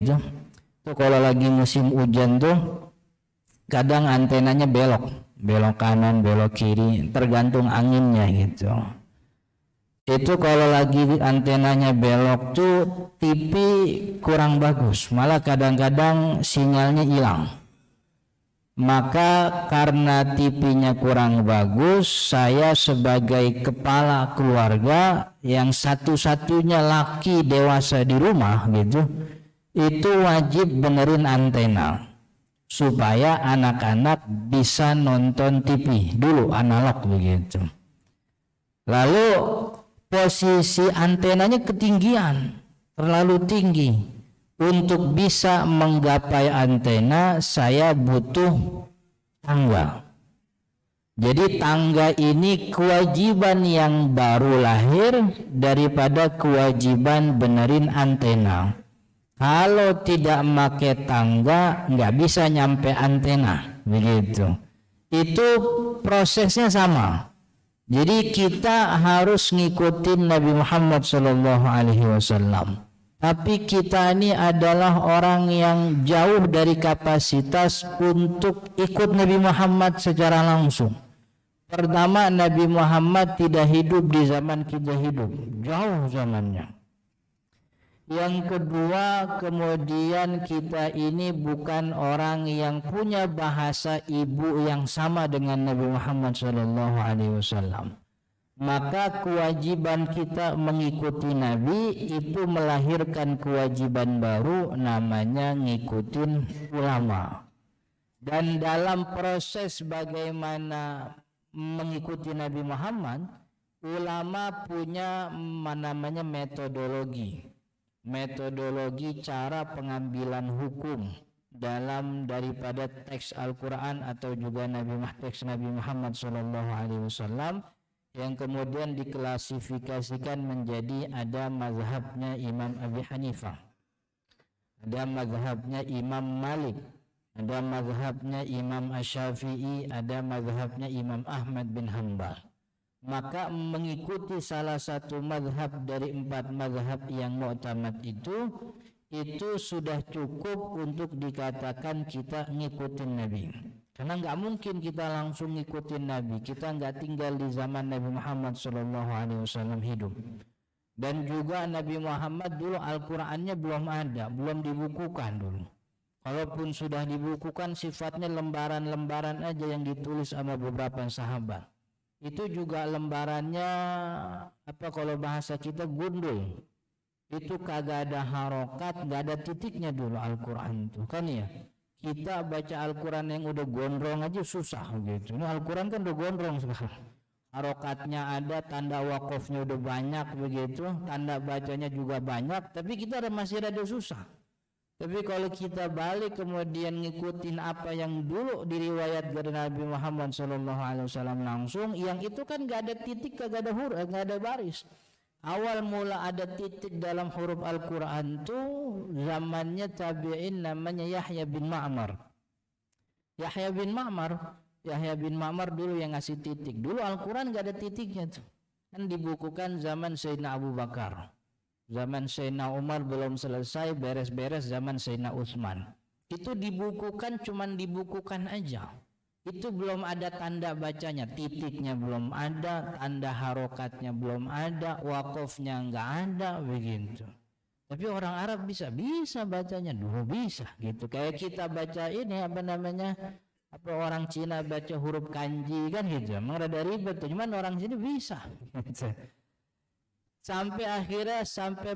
Tuh kalau lagi musim hujan tuh kadang antenanya belok kanan, belok kiri, tergantung anginnya gitu. Itu kalau lagi antenanya belok tuh TV kurang bagus, malah kadang-kadang sinyalnya hilang. Maka karena TV-nya kurang bagus, saya sebagai kepala keluarga yang satu-satunya laki dewasa di rumah gitu, itu wajib benerin antena supaya anak-anak bisa nonton TV dulu analog begitu. Lalu posisi antenanya ketinggian, terlalu tinggi. Untuk bisa menggapai antena saya butuh tangga. Jadi tangga ini kewajiban yang baru lahir daripada kewajiban benerin antena. Kalau tidak pakai tangga nggak bisa nyampe antena begitu. Itu prosesnya sama. Jadi kita harus ngikutin Nabi Muhammad SAW. Tapi kita ini adalah orang yang jauh dari kapasitas untuk ikut Nabi Muhammad secara langsung. Pertama, Nabi Muhammad tidak hidup di zaman kita hidup, jauh zamannya. Yang kedua, kemudian kita ini bukan orang yang punya bahasa ibu yang sama dengan Nabi Muhammad SAW. Maka kewajiban kita mengikuti Nabi itu melahirkan kewajiban baru, namanya ngikutin ulama. Dan dalam proses bagaimana mengikuti Nabi Muhammad, ulama punya namanya metodologi cara pengambilan hukum dalam daripada teks Al-Quran atau juga teks Nabi Muhammad SAW, yang kemudian diklasifikasikan menjadi ada mazhabnya Imam Abi Hanifah, ada mazhabnya Imam Malik, ada mazhabnya Imam Asy-Syafi'i, ada mazhabnya Imam Ahmad bin Hanbal. Maka mengikuti salah satu mazhab dari 4 mazhab yang mu'tamad itu sudah cukup untuk dikatakan kita ngikutin Nabi. Karena nggak mungkin kita langsung ngikutin Nabi, kita nggak tinggal di zaman Nabi Muhammad SAW hidup. Dan juga Nabi Muhammad dulu Al-Qurannya belum ada, belum dibukukan dulu. Kalaupun sudah dibukukan sifatnya lembaran-lembaran aja yang ditulis sama beberapa sahabat. Itu juga lembarannya kalau bahasa kita gundul. Itu kagak ada harokat, nggak ada titiknya dulu Al-Quran itu kan ya. Kita baca Al-Quran yang udah gondrong aja susah gitu. Ini Al-Quran kan udah gondrong sekarang. Harokatnya ada, tanda wakofnya udah banyak begitu, tanda bacanya juga banyak, tapi kita masih rada susah. Tapi kalau kita balik kemudian ngikutin apa yang dulu diriwayat dari Nabi Muhammad SAW langsung, yang itu kan nggak ada titik, nggak ada huruf, nggak ada baris. Awal mula ada titik dalam huruf Al-Quran itu zamannya tabi'in, namanya Yahya bin Ma'mar. Yahya bin Ma'mar dulu yang ngasih titik. Dulu Al-Quran gak ada titiknya tuh. Kan dibukukan zaman Sayyidina Abu Bakar. Zaman Sayyidina Umar belum selesai, beres-beres zaman Sayyidina Utsman. Itu dibukukan, cuman dibukukan aja. Itu belum ada tanda bacanya, titiknya belum ada, tanda harokatnya belum ada, wakofnya nggak ada begitu. Tapi orang Arab bisa bacanya dulu bisa gitu. Kayak kita baca ini orang Cina baca huruf kanji kan gitu. Emang rada ribet, cuman orang sini bisa. Gitu. Sampai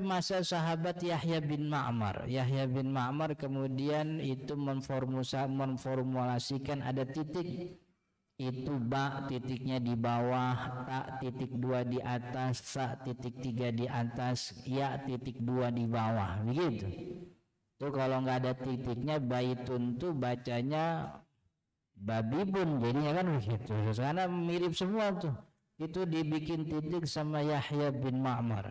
masa sahabat Yahya bin Ma'mar. Yahya bin Ma'mar kemudian itu memformulasikan ada titik. Itu ba titiknya di bawah, ta titik 2 di atas, sa titik 3 di atas, ya titik 2 di bawah. Begitu. Itu kalau nggak ada titiknya baitun tuh bacanya babibun jadinya kan begitu. Karena mirip semua tuh. Itu dibikin titik sama Yahya bin Ma'mar.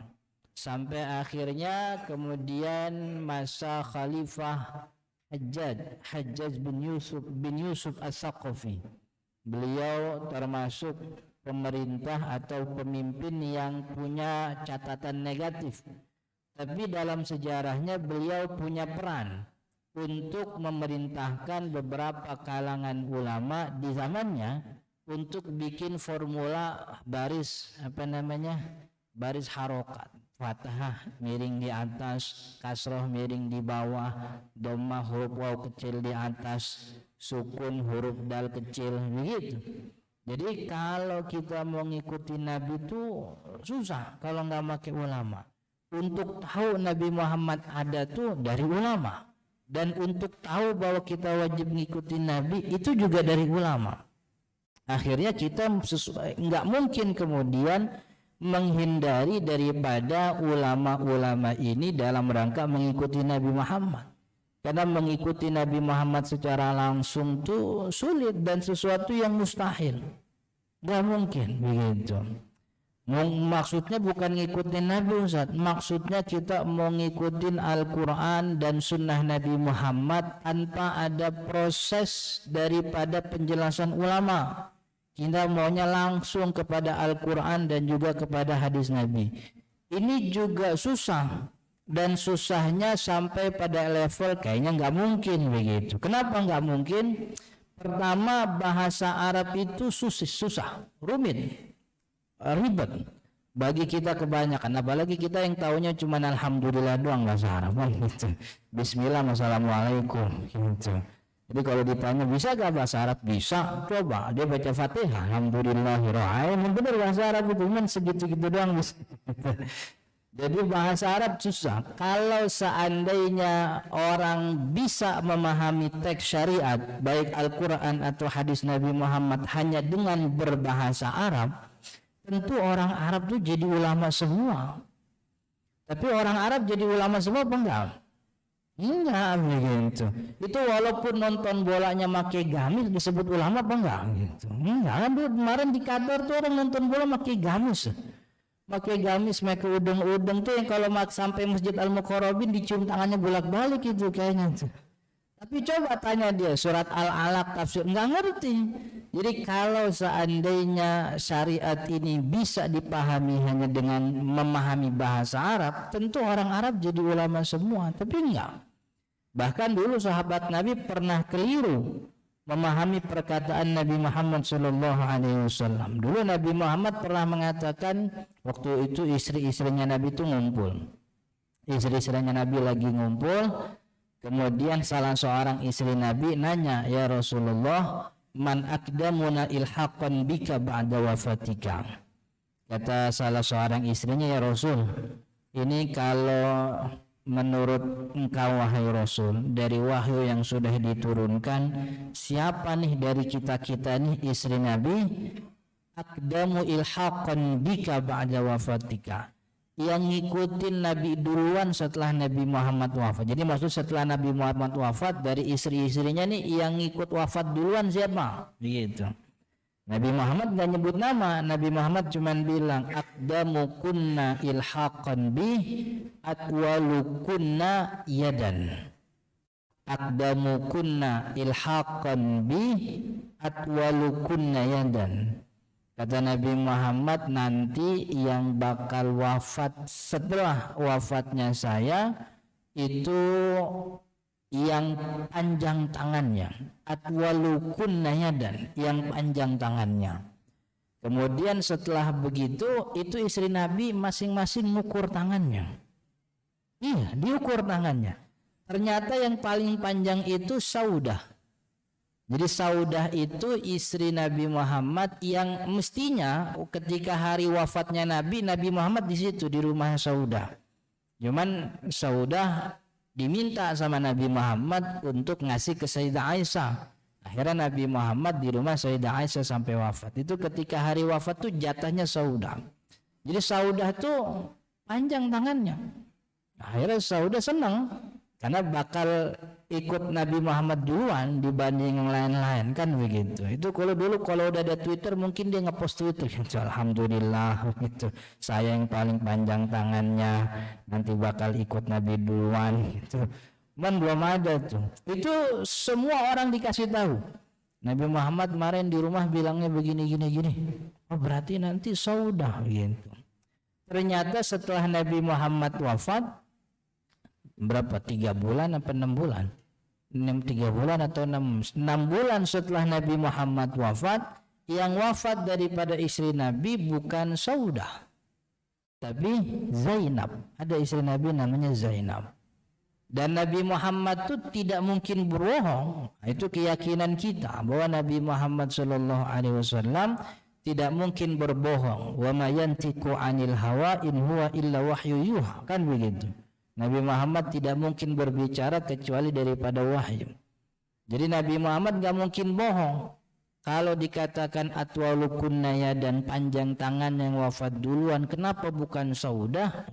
Sampai akhirnya kemudian masa Khalifah Hajjaj bin Yusuf As-Saqafi. Beliau termasuk pemerintah atau pemimpin yang punya catatan negatif tapi dalam sejarahnya beliau punya peran untuk memerintahkan beberapa kalangan ulama di zamannya untuk bikin formula baris baris harokat, fathah miring di atas, kasroh miring di bawah, dhammah huruf waw kecil di atas, sukun huruf dal kecil, begitu. Jadi kalau kita mau ngikuti Nabi itu susah kalau nggak pakai ulama. Untuk tahu Nabi Muhammad ada tuh dari ulama, dan untuk tahu bahwa kita wajib ngikuti Nabi itu juga dari ulama. Akhirnya kita nggak mungkin kemudian menghindari daripada ulama-ulama ini dalam rangka mengikuti Nabi Muhammad. Karena mengikuti Nabi Muhammad secara langsung tuh sulit dan sesuatu yang mustahil. Nggak mungkin begitu. Maksudnya bukan ngikutin Nabi, Ustaz. Maksudnya kita mau ngikutin Al-Quran dan Sunnah Nabi Muhammad tanpa ada proses daripada penjelasan ulama. Kita maunya langsung kepada Al-Quran dan juga kepada hadis Nabi. Ini juga susah, dan susahnya sampai pada level kayaknya nggak mungkin begitu. Kenapa nggak mungkin? Pertama, bahasa Arab itu susah, rumit, ribet bagi kita kebanyakan, apalagi kita yang tahunya cuma alhamdulillah doang bahasa Arab gitu. Bismillah, assalamualaikum gitu. Jadi kalau ditanya bisa gak bahasa Arab? Bisa, coba dia baca Fatihah, alhamdulillahirrahmanirrahim, bener bahasa Arab itu, cuman segitu-gitu doang bisa. Jadi bahasa Arab susah. Kalau seandainya orang bisa memahami teks syariat, baik Al-Quran atau hadis Nabi Muhammad hanya dengan berbahasa Arab, tentu orang Arab tuh jadi ulama semua. Tapi orang Arab jadi ulama semua apa enggak? Enggak begitu. Itu walaupun nonton bolanya pakai gamis disebut ulama apa enggak gitu. Enggak, kan kemarin di Qatar tuh orang nonton bola pakai gamis. Pakai gamis, pakai udeng-udeng tuh yang kalau sampai Masjid Al-Muqarrabin dicium tangannya bolak-balik itu kayaknya tuh. Tapi coba tanya dia surat Al-Alaq tafsir, enggak ngerti. Jadi kalau seandainya syariat ini bisa dipahami hanya dengan memahami bahasa Arab, tentu orang Arab jadi ulama semua, tapi enggak. Bahkan dulu sahabat Nabi pernah keliru memahami perkataan Nabi Muhammad SAW. Dulu Nabi Muhammad pernah mengatakan, waktu itu istri-istrinya Nabi itu ngumpul. Istri-istrinya Nabi lagi ngumpul, kemudian salah seorang istri Nabi nanya, ya Rasulullah, man aqdamuna ilhaqan bika ba'da wafatika. Kata salah seorang istrinya, ya Rasul, ini kalau menurut engkau wahai Rasul, dari wahyu yang sudah diturunkan, siapa nih dari kita-kita nih istri Nabi aqdamu ilhaqan bika ba'da wafatika, yang ngikutin Nabi duluan setelah Nabi Muhammad wafat. Jadi maksud setelah Nabi Muhammad wafat, dari istri-istrinya nih yang ngikut wafat duluan siapa? Begitu. Nabi Muhammad gak nyebut nama. Nabi Muhammad cuman bilang aqdamu kunna ilhaqan bi atwalu kunna yadan. Aqdamu kunna ilhaqan bi atwalu kunna yadan. Kata Nabi Muhammad, nanti yang bakal wafat setelah wafatnya saya itu yang panjang tangannya, atwalu kunna yadan, yang panjang tangannya. Kemudian setelah begitu, itu istri Nabi masing-masing ngukur tangannya. Iya, diukur tangannya. Ternyata yang paling panjang itu Saudah. Jadi Saudah itu istri Nabi Muhammad yang mestinya ketika hari wafatnya Nabi Muhammad di situ di rumah Saudah. Cuman Saudah diminta sama Nabi Muhammad untuk ngasih ke Sayyidah Aisyah. Akhirnya Nabi Muhammad di rumah Sayyidah Aisyah sampai wafat. Itu ketika hari wafat tuh jatahnya Saudah. Jadi Saudah tuh panjang tangannya. Akhirnya Saudah senang karena bakal ikut Nabi Muhammad duluan dibanding yang lain-lain, kan begitu. Itu kalau dulu kalau udah ada Twitter mungkin dia ngepost Twitter gitu, alhamdulillah gitu, saya yang paling panjang tangannya, nanti bakal ikut Nabi duluan gitu. Man belum ada tuh. Itu semua orang dikasih tahu. Nabi Muhammad kemarin di rumah bilangnya begini. Oh berarti nanti Saudah gitu. Ternyata setelah Nabi Muhammad wafat, berapa, 3 bulan apa 6 bulan? 3 bulan atau 6 bulan setelah Nabi Muhammad wafat. Yang wafat daripada istri Nabi bukan Saudah, tapi Zainab. Ada istri Nabi namanya Zainab. Dan Nabi Muhammad itu tidak mungkin berbohong. Itu keyakinan kita bahwa Nabi Muhammad SAW tidak mungkin berbohong. Wa ma yantiqu 'anil hawa in huwa illa wahyu yuha. Kan begitu. Nabi Muhammad tidak mungkin berbicara kecuali daripada wahyu. Jadi Nabi Muhammad enggak mungkin bohong. Kalau dikatakan atwalukunnaya dan panjang tangan yang wafat duluan, kenapa bukan Saudah?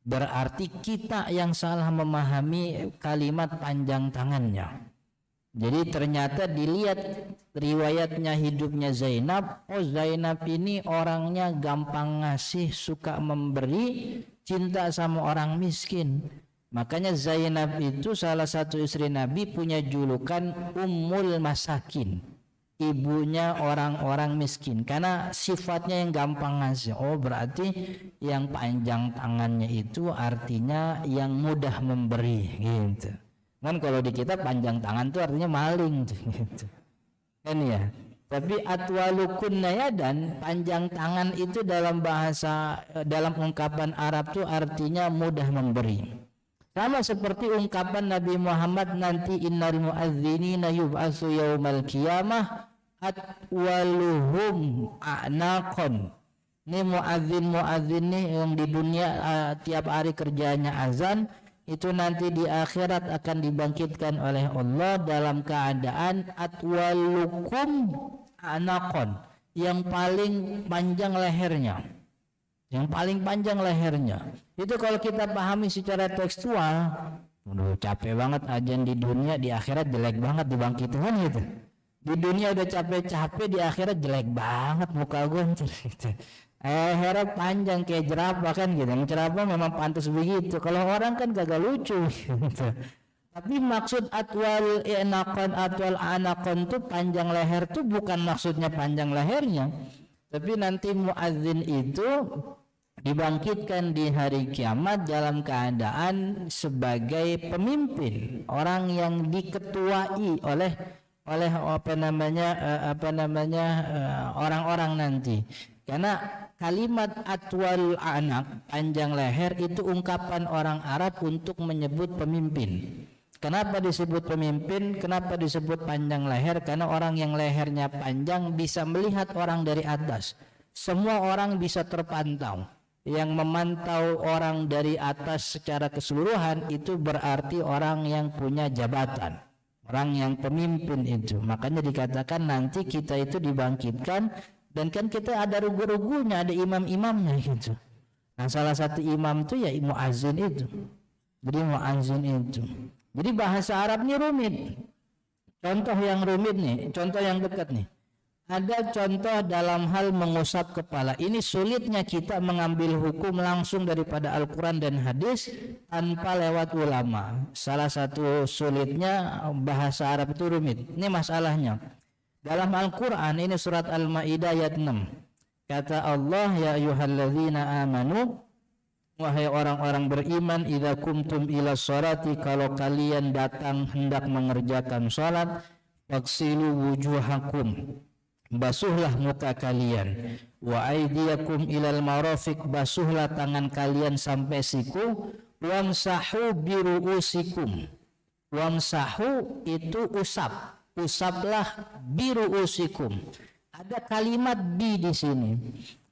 Berarti kita yang salah memahami kalimat panjang tangannya. Jadi ternyata dilihat riwayatnya hidupnya Zainab. Oh, Zainab ini orangnya gampang ngasih, suka memberi, cinta sama orang miskin. Makanya Zainab itu salah satu istri Nabi punya julukan Ummul Masakin, ibunya orang-orang miskin, karena sifatnya yang gampang ngasih. Oh, berarti yang panjang tangannya itu artinya yang mudah memberi gitu. Kan kalau di kita panjang tangan itu artinya maling gitu. Kan ya. Tapi atwalukunna dan panjang tangan itu dalam bahasa, dalam ungkapan Arab itu artinya mudah memberi. Sama seperti ungkapan Nabi Muhammad nanti innal mu'adzinina yub'atsu yaumal qiyamah atwaluhum a'naqon. Ini muadzin nih yang di dunia tiap hari kerjanya azan, itu nanti di akhirat akan dibangkitkan oleh Allah dalam keadaan atwalukum a'naqon, yang paling panjang lehernya. Yang paling panjang lehernya. Itu kalau kita pahami secara tekstual, udah capek banget azan di dunia, di akhirat jelek banget dibangkitin kan gitu. Di dunia udah capek-capek, di akhirat jelek banget muka gue gitu. Akhirat panjang kayak jerapah kan gitu. Yang jerapah memang pantas begitu. Kalau orang kan kagak lucu gitu. Tapi maksud atwal anakon tuh panjang leher tuh bukan maksudnya panjang lehernya. Tapi nanti muadzin itu dibangkitkan di hari kiamat dalam keadaan sebagai pemimpin, orang yang diketuai oleh orang-orang nanti. Karena kalimat atwal anak, panjang leher, itu ungkapan orang Arab untuk menyebut pemimpin. Kenapa disebut pemimpin? Kenapa disebut panjang leher? Karena orang yang lehernya panjang bisa melihat orang dari atas. Semua orang bisa terpantau. Yang memantau orang dari atas secara keseluruhan itu berarti orang yang punya jabatan, orang yang pemimpin itu. Makanya dikatakan nanti kita itu dibangkitkan, dan kan kita ada rugu-rugunya, ada imam-imamnya gitu. Nah, salah satu imam itu ya muadzin itu. Jadi muadzin itu. Jadi bahasa Arab ini rumit. Contoh yang rumit nih, contoh yang dekat nih. Ada contoh dalam hal mengusap kepala. Ini sulitnya kita mengambil hukum langsung daripada Al-Quran dan hadis tanpa lewat ulama. Salah satu sulitnya bahasa Arab itu rumit. Ini masalahnya. Dalam Al-Quran ini surat Al-Ma'idah ayat 6. Kata Allah, ya ayyuhalladzina amanu, wahai orang-orang beriman, idza kumtum ila sholati, kalau kalian datang hendak mengerjakan salat, faghsilu wujuhakum, basuhlah muka kalian, wa aydiyakum ilal marafiq, basuhlah tangan kalian sampai siku, wamsahu biruusikum. Wamsahu itu usap, usaplah biruusikum. Ada kalimat bi di sini.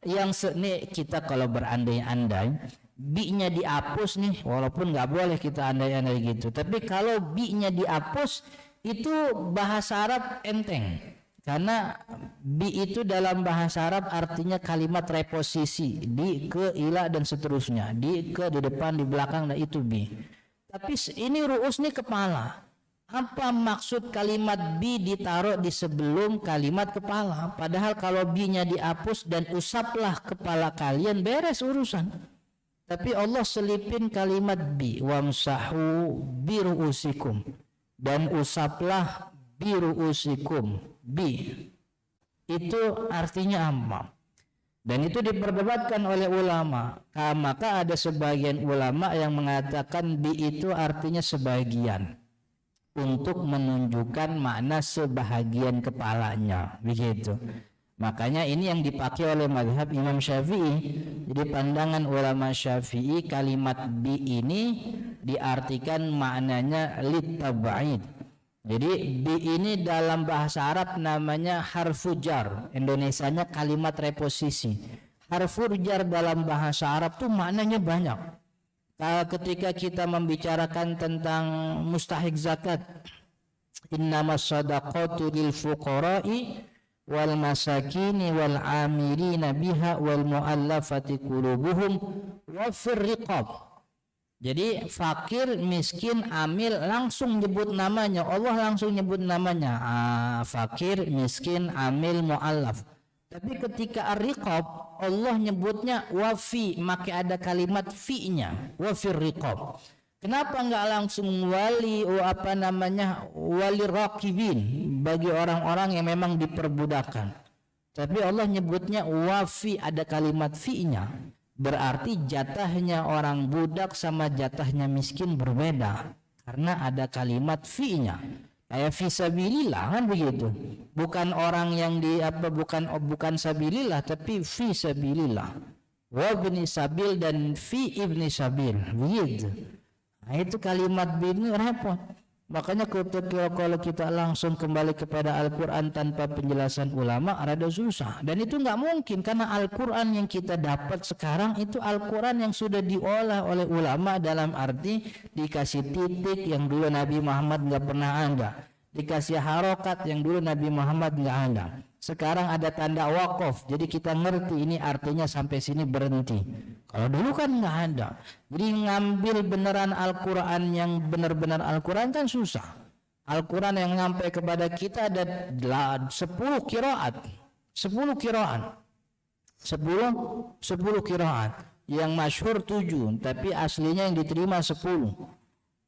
Yang ini kita kalau berandai-andai, bi-nya dihapus nih, walaupun nggak boleh kita andai-andai gitu. Tapi kalau bi-nya dihapus, itu bahasa Arab enteng. Karena bi itu dalam bahasa Arab artinya kalimat reposisi, di, ke, ila dan seterusnya. Di, ke, di depan, di belakang, nah itu bi. Tapi ini ru'us nih kepala. Apa maksud kalimat bi ditaruh di sebelum kalimat kepala? Padahal kalau bi-nya dihapus dan usaplah kepala kalian, beres urusan. Tapi Allah selipin kalimat bi, wamsahu biru'usikum, dan usaplah biru'usikum. Bi itu artinya apa? Dan itu diperdebatkan oleh ulama. Maka ada sebagian ulama yang mengatakan bi itu artinya sebagian, untuk menunjukkan makna sebahagian kepalanya, begitu. Makanya ini yang dipakai oleh mazhab Imam Syafi'i. Jadi pandangan ulama Syafi'i, kalimat bi ini diartikan maknanya litab'id. Jadi bi ini dalam bahasa Arab namanya harfu jar, Indonesianya kalimat reposisi. Harfu jar dalam bahasa Arab tuh maknanya banyak. Ketika kita membicarakan tentang mustahik zakat, innamas shadaqatu lil fuqara'i wal masakini wal amilina biha wal muallafati qulubuhum wa fir riqab. Jadi fakir, miskin, amil langsung nyebut namanya, Allah langsung nyebut namanya, fakir, miskin, amil, muallaf. Tapi ketika ar-riqab Allah nyebutnya wafi, maka ada kalimat fi-nya, wafir riqab. Kenapa enggak langsung wali wali raqibin, bagi orang-orang yang memang diperbudakan. Tapi Allah nyebutnya wafi, ada kalimat fi-nya. Berarti jatahnya orang budak sama jatahnya miskin berbeda, karena ada kalimat fi-nya. Kayak fisabilillah kan begitu. Bukan orang yang bukan sabilillah, tapi fisabilillah. Wa ibni sabil dan fi ibni sabil. Begitu. Nah, itu kalimat ini repot. Makanya kalau kita langsung kembali kepada Al-Quran tanpa penjelasan ulama rada susah. Dan itu nggak mungkin, karena Al-Quran yang kita dapat sekarang itu Al-Quran yang sudah diolah oleh ulama, dalam arti dikasih titik yang dulu Nabi Muhammad nggak pernah ada, dikasih harokat yang dulu Nabi Muhammad nggak ada. Sekarang ada tanda wakaf, jadi kita ngerti ini artinya sampai sini berhenti. Kalau dulu kan nggak ada. Jadi ngambil beneran Al-Quran yang benar-benar Al-Quran kan susah. Al-Quran yang sampai kepada kita ada 10 qiraat. 10 qiraat. Yang masyhur 7, tapi aslinya yang diterima 10.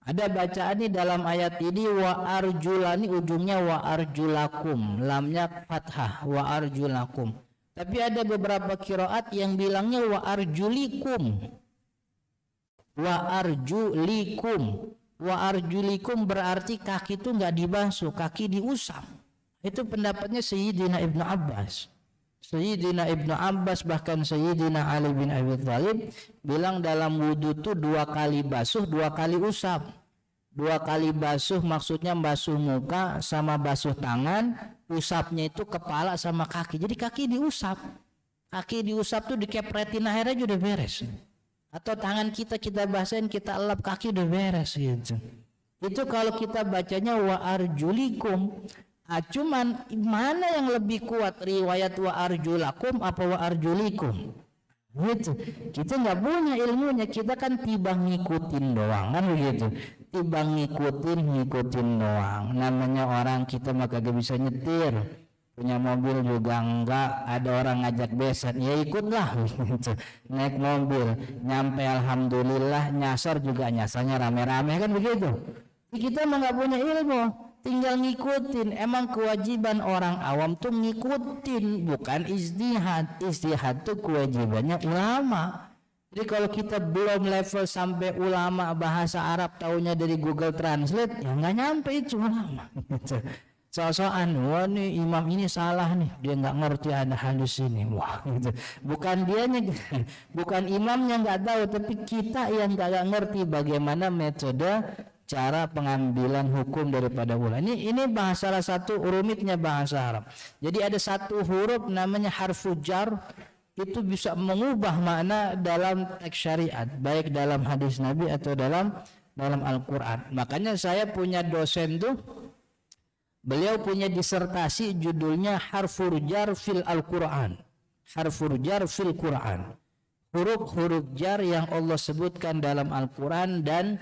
Ada bacaan ini dalam ayat ini, wa arjulani, ujungnya wa arjulakum, lamnya fathah, wa arjulakum. Tapi ada beberapa qiraat yang bilangnya wa arjulikum. Wa arjulikum. Wa arjulikum berarti kaki itu enggak dibasuh, kaki diusap. Itu pendapatnya Sayyidina Ibnu Abbas. Sayyidina Ibnu Abbas, bahkan Sayyidina Ali bin Abi Thalib bilang dalam wudu itu 2 kali basuh, 2 kali usap. 2 kali basuh maksudnya basuh muka sama basuh tangan, usapnya itu kepala sama kaki. Jadi kaki diusap. Kaki diusap tuh dikepretin air aja udah beres. Atau tangan kita basahin, kita elap, kaki udah beres gitu. Itu kalau kita bacanya wa arjulikum. Cuman mana yang lebih kuat, riwayat wa arjulakum apa wa arjulikum? Gitu. Kita nggak punya ilmunya, kita kan tiba ngikutin doang kan begitu. Tiba ngikutin doang. Namanya orang, kita mah kagak bisa nyetir. Punya mobil juga enggak, ada orang ngajak besan, ya ikutlah gitu. Naik mobil, nyampe alhamdulillah, nyasar juga nyasarnya rame-rame kan begitu. Kita mah nggak punya ilmu, tinggal ngikutin. Emang kewajiban orang awam tuh ngikutin, bukan ijtihad. Ijtihad tuh kewajibannya ulama. Jadi kalau kita belum level sampai ulama bahasa Arab taunya dari Google Translate, ya nggak nyampe itu ulama. So-soan, wah nih imam ini salah nih, dia nggak ngerti ada hadis ini, wah gitu. Bukan dianya, bukan imamnya nggak tahu, tapi kita yang nggak ngerti bagaimana metode cara pengambilan hukum daripada ulama. Ini bahasa, salah satu rumitnya bahasa Arab. Jadi ada satu huruf namanya harfu jar, itu bisa mengubah makna dalam teks syariat, baik dalam hadis Nabi atau dalam Al-Quran. Makanya saya punya dosen tuh, beliau punya disertasi judulnya harfur jar fil Al-Quran. Harfur jar fil Quran. Huruf-huruf jar yang Allah sebutkan dalam Al-Quran dan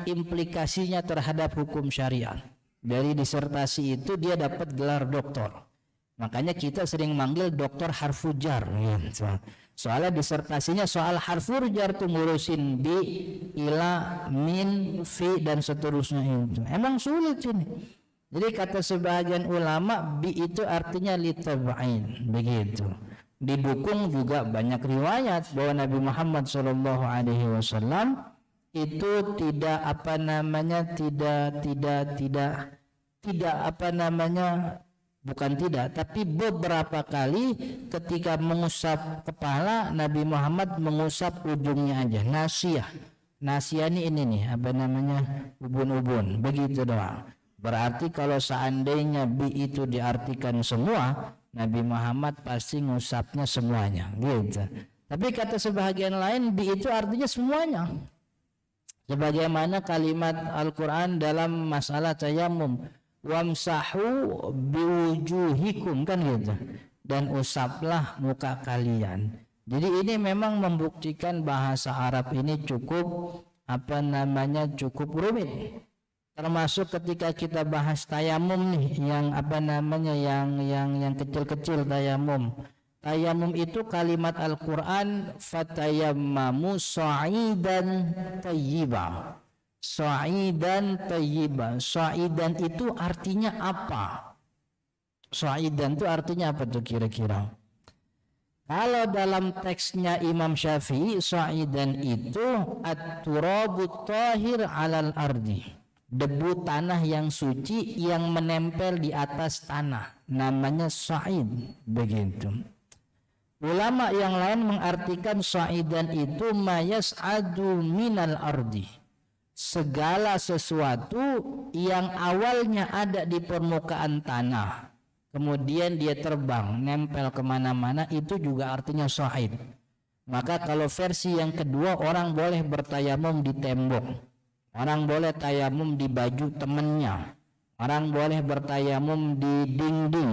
implikasinya terhadap hukum syariat. Dari disertasi itu dia dapat gelar doktor. Makanya kita sering manggil doktor harfur jar gitu. Soalnya disertasinya soal harfur jar tuh ngurusin bi, ila, min, fi dan seterusnya itu. Emang sulit ini. Jadi kata sebagian ulama bi itu artinya litab'in begitu. Didukung juga banyak riwayat bahwa Nabi Muhammad SAW itu tidak tapi beberapa kali ketika mengusap kepala Nabi Muhammad mengusap ujungnya aja. Nasiyah ini nih ubun-ubun, begitu doang. Berarti kalau seandainya bi itu diartikan semua, Nabi Muhammad pasti ngusapnya semuanya, gitu. Tapi kata sebahagian lain bi itu artinya semuanya. Sebagaimana kalimat Al-Quran dalam masalah tayammum, wamsahu biwujuhikum, kan gitu. Dan usaplah muka kalian. Jadi ini memang membuktikan bahasa Arab ini cukup rumit. Termasuk ketika kita bahas tayamum nih, yang kecil-kecil tayamum. Tayamum itu kalimat Al-Quran fatayammamu sa'idan tayyiba. Sa'idan tayyiba. Sa'idan itu artinya apa? Sa'idan itu artinya apa tuh kira-kira? Kalau dalam teksnya Imam Syafi'i, sa'idan itu at-turabu tahir 'alal ardi. Debu tanah yang suci yang menempel di atas tanah, namanya sa'id, begitu. Ulama yang lain mengartikan sa'idan itu mayas'adu minal ardi, segala sesuatu yang awalnya ada di permukaan tanah kemudian dia terbang nempel kemana-mana, itu juga artinya sa'id. Maka kalau versi yang kedua, orang boleh bertayamum di tembok, orang boleh tayamum di baju temennya, orang boleh bertayamum di dinding.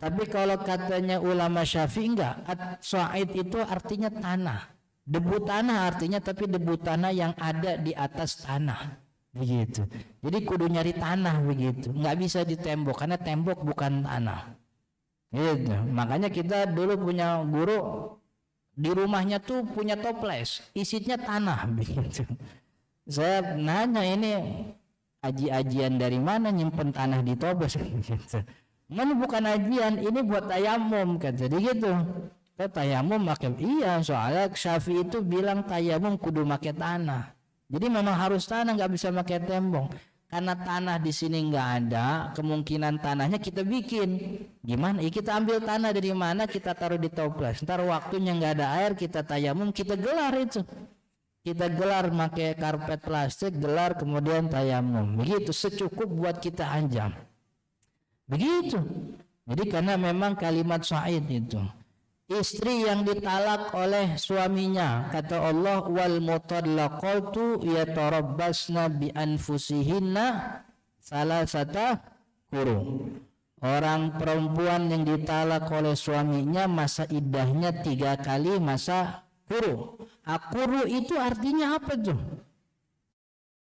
Tapi kalau katanya ulama Syafi'i enggak, sa'id itu artinya tanah, debu tanah artinya, tapi debu tanah yang ada di atas tanah, begitu. Jadi kudu nyari tanah, begitu, nggak bisa di tembok karena tembok bukan tanah, gitu. Makanya kita dulu punya guru di rumahnya tuh punya toples isinya tanah, begitu. Saya nanya, ini aji-ajian dari mana nyimpen tanah di toples, gitu. Ini bukan ajian, ini buat tayamum, kan. Jadi gitu. Tayamum pakai, iya, soalnya Syafi'i itu bilang tayamum kudu pakai tanah. Jadi memang harus tanah, nggak bisa pakai tembok. Karena tanah di sini nggak ada, kemungkinan tanahnya kita bikin. Gimana? Kita ambil tanah dari mana? Kita taruh di toples. Ntar waktunya nggak ada air, kita tayamum, kita gelar itu. Kita gelar pakai karpet plastik, gelar kemudian tayamum. Begitu, secukup buat kita anjam. Begitu. Jadi karena memang kalimat sa'id itu, istri yang ditalak oleh suaminya, kata Allah, wal mutallaqatu yatarabbasna bi anfusihinna salasata quru. Orang perempuan yang ditalak oleh suaminya masa iddahnya 3 kali masa quru. Quru itu artinya apa tuh?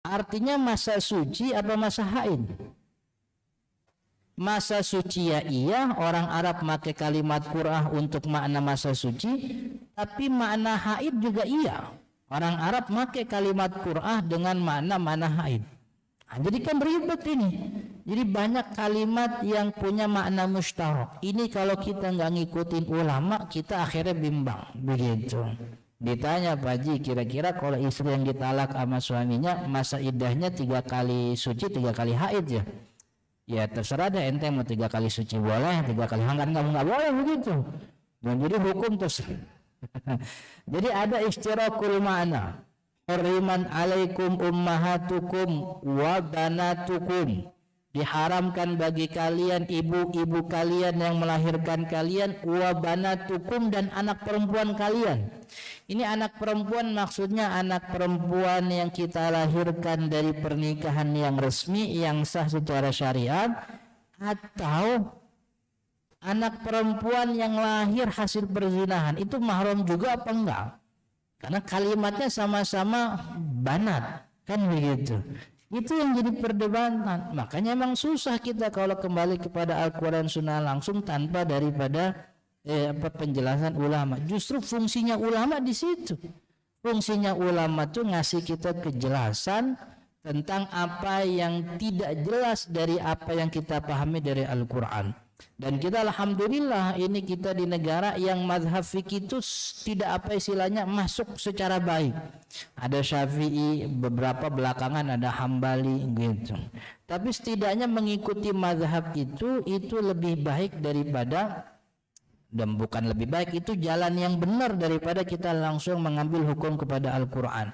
Artinya masa suci apa masa haid? Masa suci ya iya, orang Arab pakai kalimat qur'ah untuk makna masa suci, tapi makna haid juga iya. Orang Arab pakai kalimat qur'ah dengan makna haid. Nah, jadi kan ribet ini. Jadi banyak kalimat yang punya makna mustarak. Ini kalau kita nggak ngikutin ulama, kita akhirnya bimbang, begitu. Ditanya, Pak Haji, kira-kira kalau istri yang ditalak sama suaminya masa iddahnya 3 kali suci 3 kali haid ya? Ya terserah deh, ente mau 3 kali suci boleh, 3 kali hangat nggak boleh, begitu. Dan jadi hukum terus. Jadi ada istirakul makna. Hariman alaikum ummahatukum wa banatukum. Diharamkan bagi kalian ibu-ibu kalian yang melahirkan kalian, wa banatukum, dan anak perempuan kalian. Ini anak perempuan maksudnya anak perempuan yang kita lahirkan dari pernikahan yang resmi, yang sah secara syariat, atau anak perempuan yang lahir hasil perzinahan. Itu mahram juga apa enggak? Karena kalimatnya sama-sama banat, kan begitu. Itu yang jadi perdebatan. Makanya memang susah kita kalau kembali kepada Al-Quran Sunnah langsung tanpa daripada penjelasan ulama. Justru fungsinya ulama di situ. Fungsinya ulama tuh ngasih kita kejelasan tentang apa yang tidak jelas dari apa yang kita pahami dari Al-Quran. Dan kita alhamdulillah ini kita di negara yang mazhab fikih itu tidak apa istilahnya masuk secara baik. Ada Syafi'i, beberapa belakangan ada Hambali gitu. Tapi setidaknya mengikuti mazhab itu lebih baik daripada, dan bukan lebih baik, itu jalan yang benar daripada kita langsung mengambil hukum kepada Al-Quran.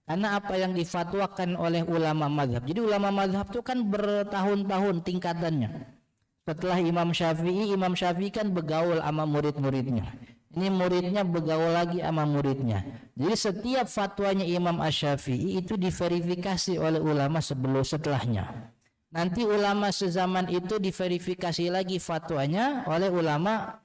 Karena apa yang difatwakan oleh ulama mazhab. Jadi ulama mazhab itu kan bertahun-tahun tingkatannya. Setelah Imam Syafi'i kan begaul sama murid-muridnya. Ini muridnya begaul lagi sama muridnya. Jadi setiap fatwanya Imam Asy-Syafi'i itu diverifikasi oleh ulama setelahnya. Nanti ulama sezaman itu diverifikasi lagi fatwanya oleh ulama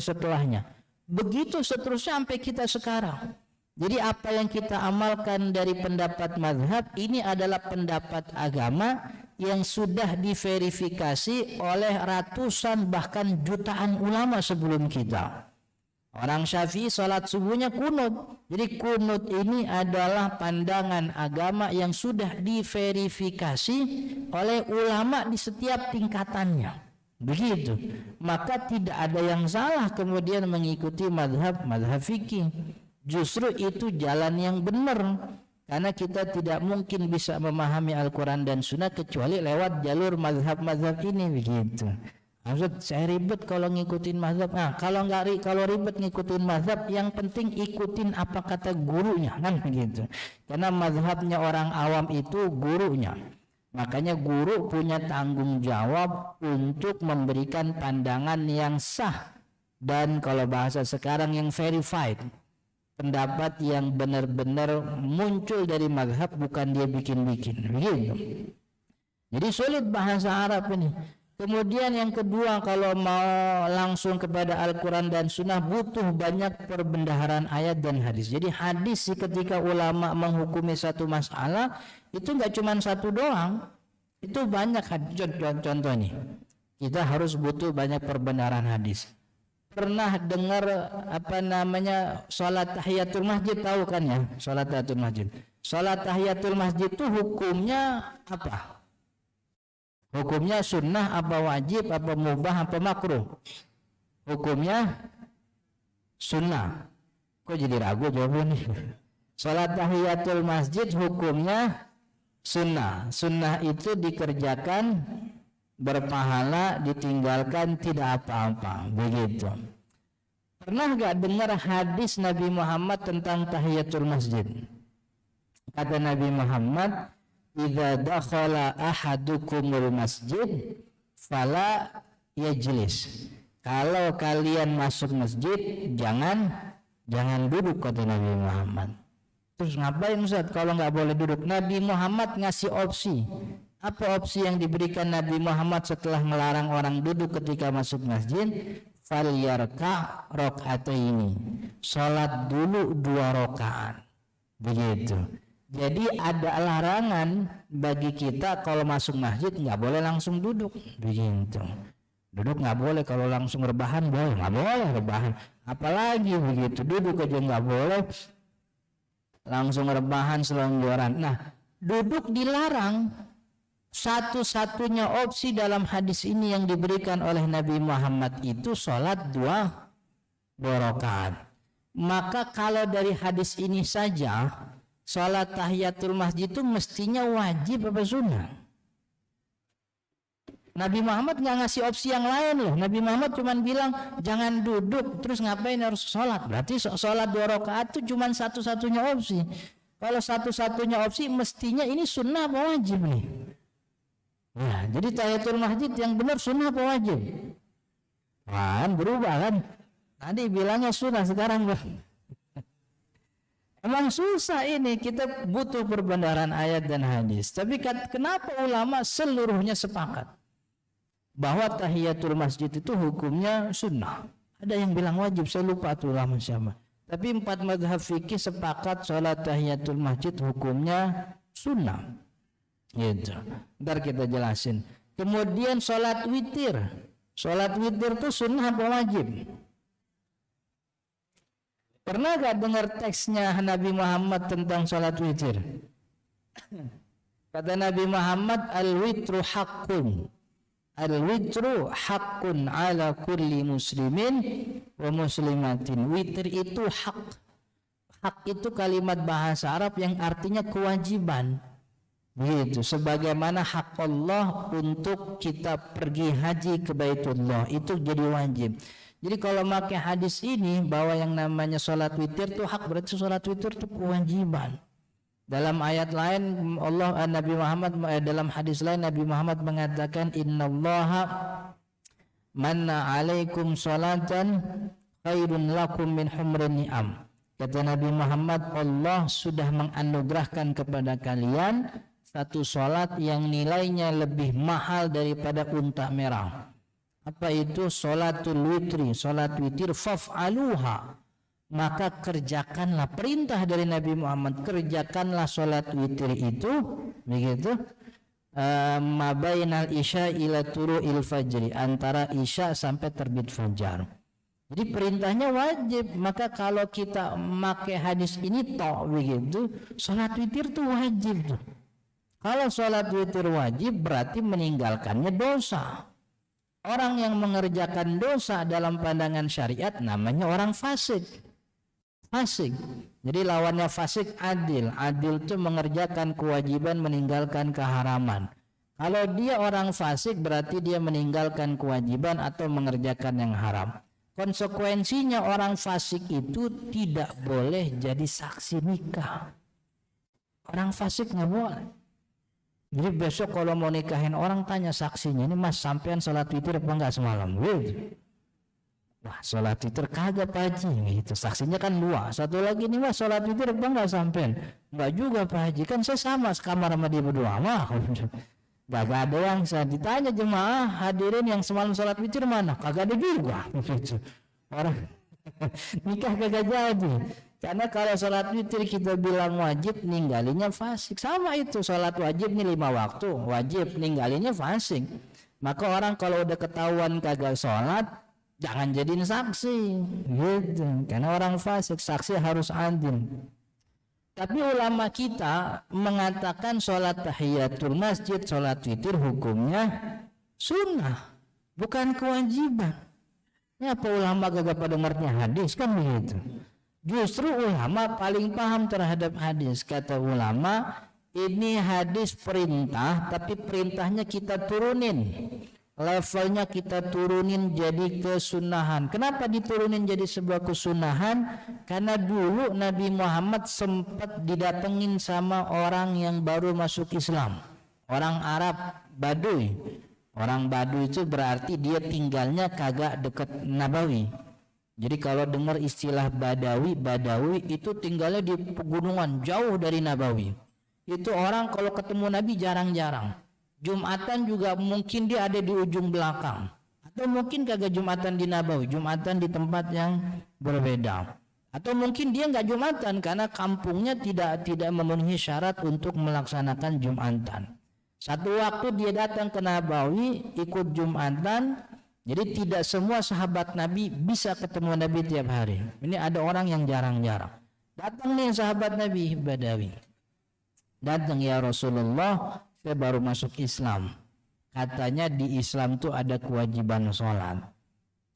setelahnya. Begitu seterusnya sampai kita sekarang. Jadi apa yang kita amalkan dari pendapat mazhab ini adalah pendapat agama yang sudah diverifikasi oleh ratusan bahkan jutaan ulama sebelum kita. Orang Syafi'i salat subuhnya kunut. Jadi kunut ini adalah pandangan agama yang sudah diverifikasi oleh ulama di setiap tingkatannya. Begitu. Maka tidak ada yang salah kemudian mengikuti mazhab fikih. Justru itu jalan yang benar, karena kita tidak mungkin bisa memahami Al-Quran dan Sunnah kecuali lewat jalur mazhab ini begitu. Maksud saya ribet kalau ngikutin mazhab. Nah, kalau ribet ngikutin mazhab, yang penting ikutin apa kata gurunya kan begitu. Karena mazhabnya orang awam itu gurunya. Makanya guru punya tanggung jawab untuk memberikan pandangan yang sah dan kalau bahasa sekarang yang verified. Pendapat yang benar-benar muncul dari mazhab, bukan dia bikin-bikin begitu. Jadi sulit bahasa Arab ini. Kemudian yang kedua, kalau mau langsung kepada Al-Quran dan Sunnah butuh banyak perbendaharaan ayat dan hadis. Jadi hadis ketika ulama menghukumi satu masalah itu nggak cuma satu doang, itu banyak. Contoh nih, kita harus butuh banyak perbendaharaan hadis. Pernah dengar sholat tahiyatul masjid, tahu kan ya? Sholat tahiyatul masjid. Sholat tahiyatul masjid itu hukumnya apa? Hukumnya sunnah, apa wajib, apa mubah, apa makruh? Hukumnya sunnah. Kok jadi ragu jawabnya nih? Sholat tahiyatul masjid hukumnya sunnah. Sunnah itu dikerjakan berpahala, ditinggalkan tidak apa-apa, begitu. Pernah gak dengar hadis Nabi Muhammad tentang tahiyatul masjid? Kata Nabi Muhammad, idza dakhala ahadukumul masjid fala yajlis. Kalau kalian masuk masjid jangan duduk, kata Nabi Muhammad. Terus ngapain Ustaz kalau nggak boleh duduk? Nabi Muhammad ngasih opsi. Apa opsi yang diberikan Nabi Muhammad setelah melarang orang duduk ketika masuk masjid? Falyarka rakaataini. Salat dulu 2 rakaat. Begitu. Jadi ada larangan bagi kita kalau masuk masjid nggak boleh langsung duduk. Begitu. Duduk nggak boleh, kalau langsung rebahan boleh, nggak boleh rebahan. Apalagi begitu, duduk aja nggak boleh. Langsung rebahan selonggoran. Nah, duduk dilarang. Satu-satunya opsi dalam hadis ini yang diberikan oleh Nabi Muhammad itu sholat 2 rakaat. Maka kalau dari hadis ini saja sholat tahiyatul masjid itu mestinya wajib apa sunnah? Nabi Muhammad nggak ngasih opsi yang lain loh. Nabi Muhammad cuma bilang jangan duduk, terus ngapain harus sholat? Berarti sholat 2 rakaat itu cuma satu-satunya opsi. Kalau satu-satunya opsi mestinya ini sunnah apa wajib nih? Nah, jadi tahiyatul masjid yang benar sunnah apa wajib? Kan berubah kan? Tadi bilangnya sunnah, sekarang emang susah ini, kita butuh perbendaharaan ayat dan hadis. Tapi kenapa ulama seluruhnya sepakat bahwa tahiyatul masjid itu hukumnya sunnah? Ada yang bilang wajib, saya lupa tuh ulama siapa. Tapi 4 mazhab fikih sepakat sholat tahiyatul masjid hukumnya sunnah. Gitu. Ntar kita jelasin. Kemudian sholat witir. Sholat witir itu sunnah apa wajib? Pernah gak dengar teksnya Nabi Muhammad tentang sholat witir? Kata Nabi Muhammad, al-witru haqqun. Al-witru haqqun ala kulli muslimin wa muslimatin. Witir itu hak. Hak itu kalimat bahasa Arab yang artinya kewajiban. Begitu. Sebagaimana hak Allah untuk kita pergi haji ke Baitullah, itu jadi wajib. Jadi kalau pakai hadis ini bahwa yang namanya sholat witir itu hak, berarti sholat witir itu kewajiban. Dalam ayat lain Nabi Muhammad, dalam hadis lain Nabi Muhammad mengatakan innallaha manna alaikum salatan khairun lakum min humrin ni'am. Kata Nabi Muhammad, Allah sudah menganugerahkan kepada kalian satu salat yang nilainya lebih mahal daripada unta merah. Apa itu? Salatul witri, salat witir. Faf'aluha, maka kerjakanlah, perintah dari Nabi Muhammad, kerjakanlah salat witir itu, begitu, mabainal isya ila turu'il fajri, antara isya sampai terbit fajar. Jadi perintahnya wajib. Maka kalau kita pakai hadis ini begitu, salat witir itu wajib tuh. Kalau salat witir wajib berarti meninggalkannya dosa. Orang yang mengerjakan dosa dalam pandangan syariat namanya orang fasik. Fasik. Jadi lawannya fasik adil. Adil itu mengerjakan kewajiban, meninggalkan keharaman. Kalau dia orang fasik berarti dia meninggalkan kewajiban atau mengerjakan yang haram. Konsekuensinya orang fasik itu tidak boleh jadi saksi nikah. Orang fasik nggak boleh. Jadi besok kalau mau nikahin orang tanya saksinya, ini mas sampean sholat witir apa enggak semalam? Wah, sholat witir kagak Pak Haji gitu. Saksinya kan dua. Satu lagi nih mas, sholat witir apa enggak sampean? Enggak juga Pak Haji, kan saya sama sekamar sama dia berdua. Wah, kagak ada yang saya ditanya jemaah hadirin yang semalam sholat witir mana? Kagak ada juga. Orang nikah kagak jadi. Karena kalau sholat witir kita bilang wajib, ninggalinya fasik. Sama itu, sholat wajib nih 5 waktu, wajib, ninggalinya fasik. Maka orang kalau udah ketahuan kagak sholat, jangan jadiin saksi, gitu. Karena orang fasik, saksi harus adil. Tapi ulama kita mengatakan sholat tahiyatul masjid, sholat witir hukumnya sunnah, bukan kewajiban. Ini apa ulama kagak pada ngertinya hadis kan begitu? Justru ulama paling paham terhadap hadis. Kata ulama, ini hadis perintah, tapi perintahnya kita turunin. Levelnya kita turunin jadi kesunahan. Kenapa diturunin jadi sebuah kesunahan? Karena dulu Nabi Muhammad sempat didatengin sama orang yang baru masuk Islam. Orang Arab Baduy. Orang Baduy itu berarti dia tinggalnya kagak dekat Nabawi. Jadi kalau dengar istilah Badawi itu tinggalnya di pegunungan jauh dari Nabawi. Itu orang kalau ketemu Nabi jarang-jarang. Jumatan juga mungkin dia ada di ujung belakang. Atau mungkin kagak Jumatan di Nabawi, Jumatan di tempat yang berbeda. Atau mungkin dia nggak Jumatan karena kampungnya tidak memenuhi syarat untuk melaksanakan Jumatan. Satu waktu dia datang ke Nabawi ikut Jumatan. Jadi tidak semua sahabat Nabi bisa ketemu Nabi tiap hari. Ini ada orang yang jarang-jarang. Datang nih sahabat Nabi Badawi. Datang, ya Rasulullah, saya baru masuk Islam. Katanya di Islam tuh ada kewajiban sholat.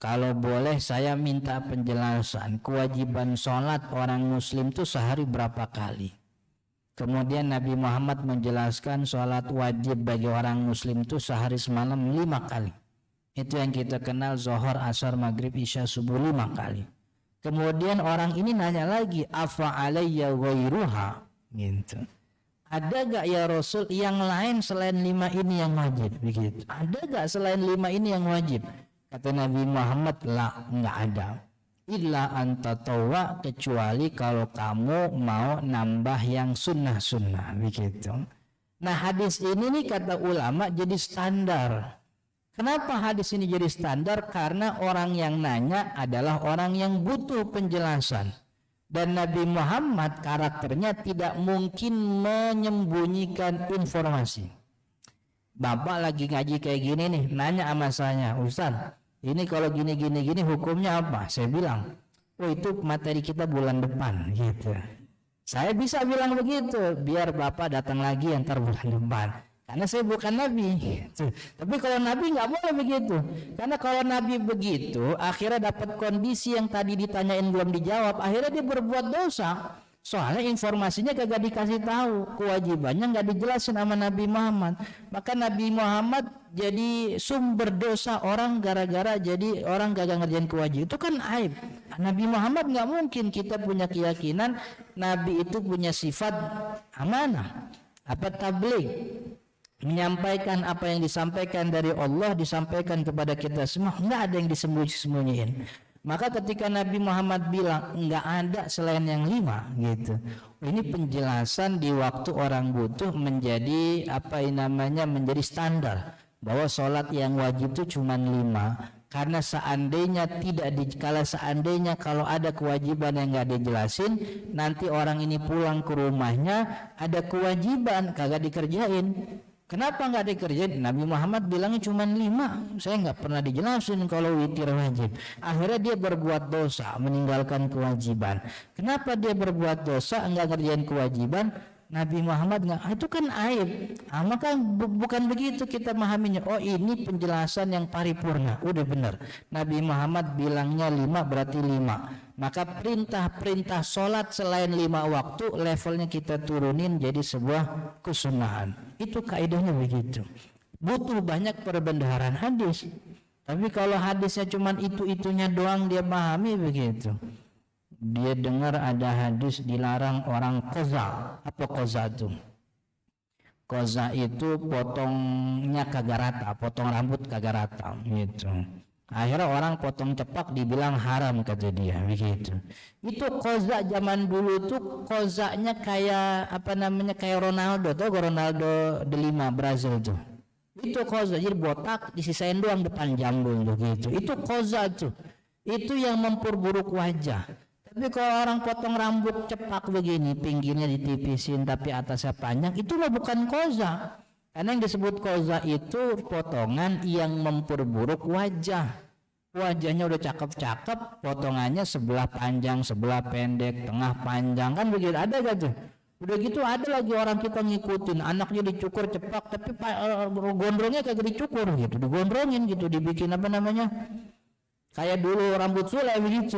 Kalau boleh saya minta penjelasan. Kewajiban sholat orang muslim tuh sehari berapa kali? Kemudian Nabi Muhammad menjelaskan sholat wajib bagi orang muslim tuh sehari semalam 5 kali. Itu yang kita kenal zuhur, asar, maghrib, isya, subuh 5 kali. Kemudian orang ini nanya lagi, afa alayya ghairuha, gitu. Ada gak ya Rasul yang lain selain 5 ini yang wajib, begitu? Ada gak selain 5 ini yang wajib? Kata Nabi Muhammad, la, enggak ada. Illa anta tawwa, kecuali kalau kamu mau nambah yang sunnah-sunnah, begitu. Nah hadis ini nih kata ulama jadi standar. Kenapa hadis ini jadi standar? Karena orang yang nanya adalah orang yang butuh penjelasan. Dan Nabi Muhammad karakternya tidak mungkin menyembunyikan informasi. Bapak lagi ngaji kayak gini nih, nanya sama saya, Ustaz, ini kalau gini hukumnya apa? Saya bilang, oh itu materi kita bulan depan, gitu. Saya bisa bilang begitu, biar Bapak datang lagi ntar bulan depan. karena saya bukan nabi. Tapi kalau nabi nggak boleh begitu, karena kalau nabi begitu akhirnya dapat kondisi yang tadi ditanyain belum dijawab, akhirnya dia berbuat dosa. Soalnya informasinya kagak dikasih tahu, kewajibannya nggak dijelasin sama Nabi Muhammad. Maka Nabi Muhammad jadi sumber dosa orang gara-gara jadi orang kagak ngerjain kewajiban. Itu kan aib. Nabi Muhammad nggak mungkin. Kita punya keyakinan Nabi itu punya sifat amanah, apa tabligh, menyampaikan apa yang disampaikan dari Allah disampaikan kepada kita semua, nggak ada yang disembunyi-sembunyiin. Maka ketika Nabi Muhammad bilang nggak ada selain yang 5 gitu, ini penjelasan di waktu orang butuh menjadi menjadi standar bahwa sholat yang wajib itu cuma 5. Karena seandainya seandainya kalau ada kewajiban yang nggak dijelasin, nanti orang ini pulang ke rumahnya ada kewajiban kagak dikerjain. Kenapa nggak dikerjain? Nabi Muhammad bilangnya cuma 5. Saya nggak pernah dijelasin kalau witir wajib. Akhirnya dia berbuat dosa, meninggalkan kewajiban. Kenapa dia berbuat dosa, nggak kerjain kewajiban? Nabi Muhammad nggak. Itu kan aib. Maka bukan begitu kita memahaminya. Oh, ini penjelasan yang paripurna. Udah benar. Nabi Muhammad bilangnya 5 berarti 5. Maka perintah-perintah sholat selain 5 waktu levelnya kita turunin jadi sebuah kesunahan. Itu kaidahnya begitu. Butuh banyak perbendaharaan hadis. Tapi kalau hadisnya cuma itu-itunya doang dia pahami begitu. Dia dengar ada hadis dilarang orang qaza. Apa qaza itu? Qaza itu potongnya kagak rata, potong rambut kagak rata gitu. Akhirnya orang potong cepak dibilang haram kata dia begitu. Itu qaza zaman dulu tuh qazanya kayak kayak Ronaldo, tuh Ronaldo de Lima Brazil tuh. Itu qaza jadi botak disisain doang depan jambul gitu. Itu qaza tuh. Itu yang memperburuk wajah. Tapi kalau orang potong rambut cepak begini, pinggirnya ditipisin tapi atasnya panjang, itu mah bukan qaza. Karena yang disebut qaza itu potongan yang memperburuk wajah. Wajahnya udah cakep-cakep, potongannya sebelah panjang, sebelah pendek, tengah panjang, kan begitu. Ada gak tuh? Udah gitu ada lagi orang kita ngikutin, anaknya dicukur cepak tapi gondrongnya kagak dicukur gitu, digondrongin gitu, dibikin kayak dulu rambut Sule begitu.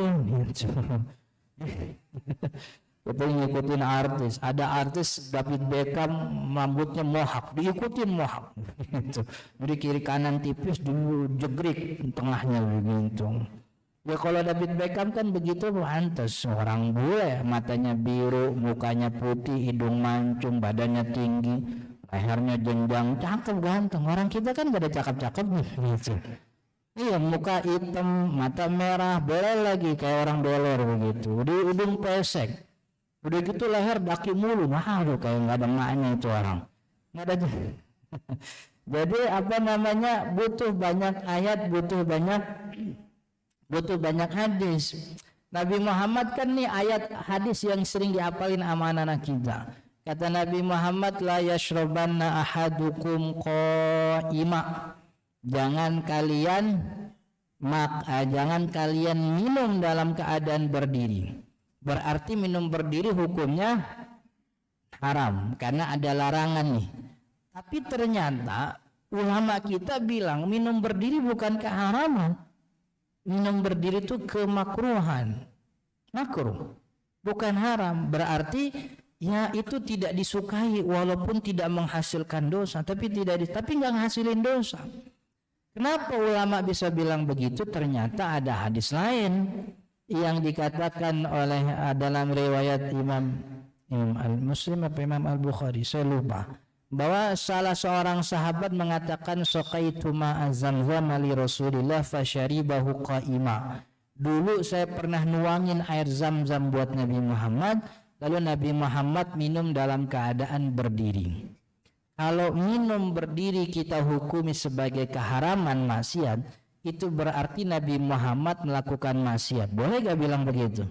Kita ngikutin artis, ada artis David Beckham rambutnya mohak, diikutin mohak gitu. Jadi kiri kanan tipis, dulu jegrik tengahnya begitu. Ya kalau David Beckham kan begitu pantas, orang bule, matanya biru, mukanya putih, hidung mancung, badannya tinggi, lehernya jenjang, cakep ganteng. Orang kita kan gak ada cakep-cakep gitu. Iya, muka hitam, mata merah, boleh lagi kayak orang dolar begitu. Di hidung pesek. Udah gitu leher daki mulu, aduh kayak nggak ada maknya itu orang. Nggak ada. Jadi butuh banyak ayat, butuh banyak hadis. Nabi Muhammad kan nih ayat hadis yang sering diapalin sama anak-anak kita. Kata Nabi Muhammad, la yashrabanna ahadukum qa'ima. Jangan kalian minum dalam keadaan berdiri. Berarti minum berdiri hukumnya haram karena ada larangan nih. Tapi ternyata ulama kita bilang minum berdiri bukan keharaman. Minum berdiri itu kemakruhan. Makruh. Bukan haram. Berarti ya itu tidak disukai walaupun tidak menghasilkan dosa, tapi nggak menghasilkan dosa. Kenapa ulama bisa bilang begitu? Ternyata ada hadis lain yang dikatakan oleh dalam riwayat Imam Al-Muslim atau Imam Al-Bukhari, saya lupa, bahwa salah seorang sahabat mengatakan saqaitu ma'a zamzam li Rasulillah fasyaribahu qa'ima. Dulu saya pernah nuangin air zam-zam buat Nabi Muhammad, lalu Nabi Muhammad minum dalam keadaan berdiri. Kalau minum berdiri kita hukumi sebagai keharaman maksiat, itu berarti Nabi Muhammad melakukan maksiat. Boleh gak bilang begitu?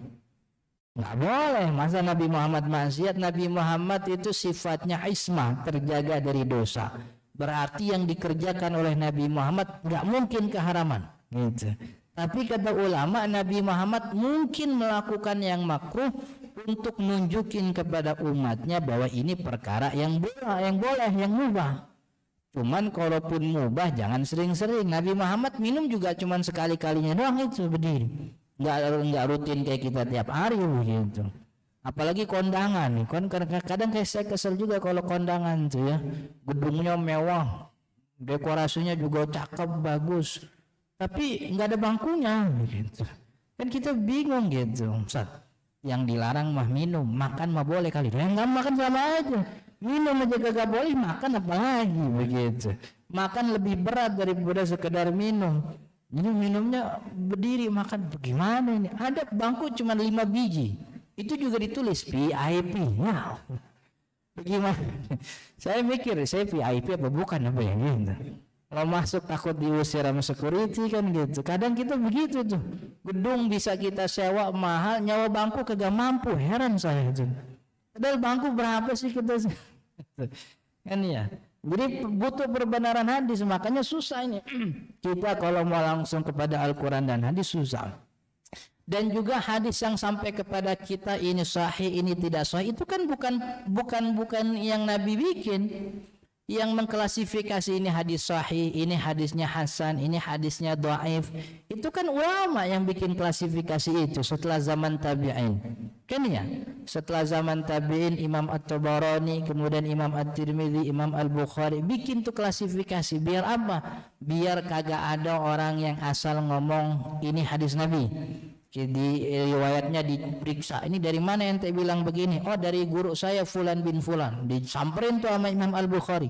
Gak boleh. Masa Nabi Muhammad maksiat? Nabi Muhammad itu sifatnya ismah, terjaga dari dosa. Berarti yang dikerjakan oleh Nabi Muhammad gak mungkin keharaman gitu. Tapi kata ulama, Nabi Muhammad mungkin melakukan yang makruh untuk nunjukin kepada umatnya bahwa ini perkara yang boleh, yang mubah. Cuman kalaupun mubah jangan sering-sering. Nabi Muhammad minum juga cuman sekali-kalinya doang itu berdiri. Enggak rutin kayak kita tiap hari begitu. Apalagi kondangan nih. Kadang kayak saya kesel juga kalau kondangan tuh ya. Gedungnya mewah, dekorasinya juga cakep, bagus. Tapi enggak ada bangkunya gitu. Kan kita bingung gitu. Ustaz, yang dilarang mah minum, makan mah boleh kali. Yang enggak makan sama aja. Minum aja kagak boleh, makan apalagi begitu. Makan lebih berat daripada sekedar minum. Ini minumnya berdiri makan, bagaimana ini? Ada bangku cuma 5 biji. Itu juga ditulis VIP. Wow. Bagaimana? Saya mikir, saya VIP apa bukan apa ya gitu. Kalau masuk takut diusir sama security kan gitu. Kadang kita begitu tuh. Gedung bisa kita sewa mahal, nyawa bangku kagak mampu. Heran saya tuh. Padahal bangku berapa sih kita kan ya. Jadi butuh perbenaran hadis, makanya susah ini. Kita kalau mau langsung kepada Al-Quran dan hadis susah. Dan juga hadis yang sampai kepada kita ini sahih, ini tidak sahih, itu kan bukan yang Nabi bikin. Yang mengklasifikasi ini hadis sahih, ini hadisnya hasan, ini hadisnya dhaif. Itu kan ulama yang bikin klasifikasi itu setelah zaman tabi'in. Kan ya? Setelah zaman tabi'in Imam At-Tabarani, kemudian Imam At-Tirmidzi, Imam Al-Bukhari bikin tuh klasifikasi biar apa? Biar kagak ada orang yang asal ngomong ini hadis Nabi. Jadi riwayatnya diperiksa, ini dari mana ente bilang begini? Oh dari guru saya Fulan bin Fulan. Disamperin tuh sama Imam Al-Bukhari.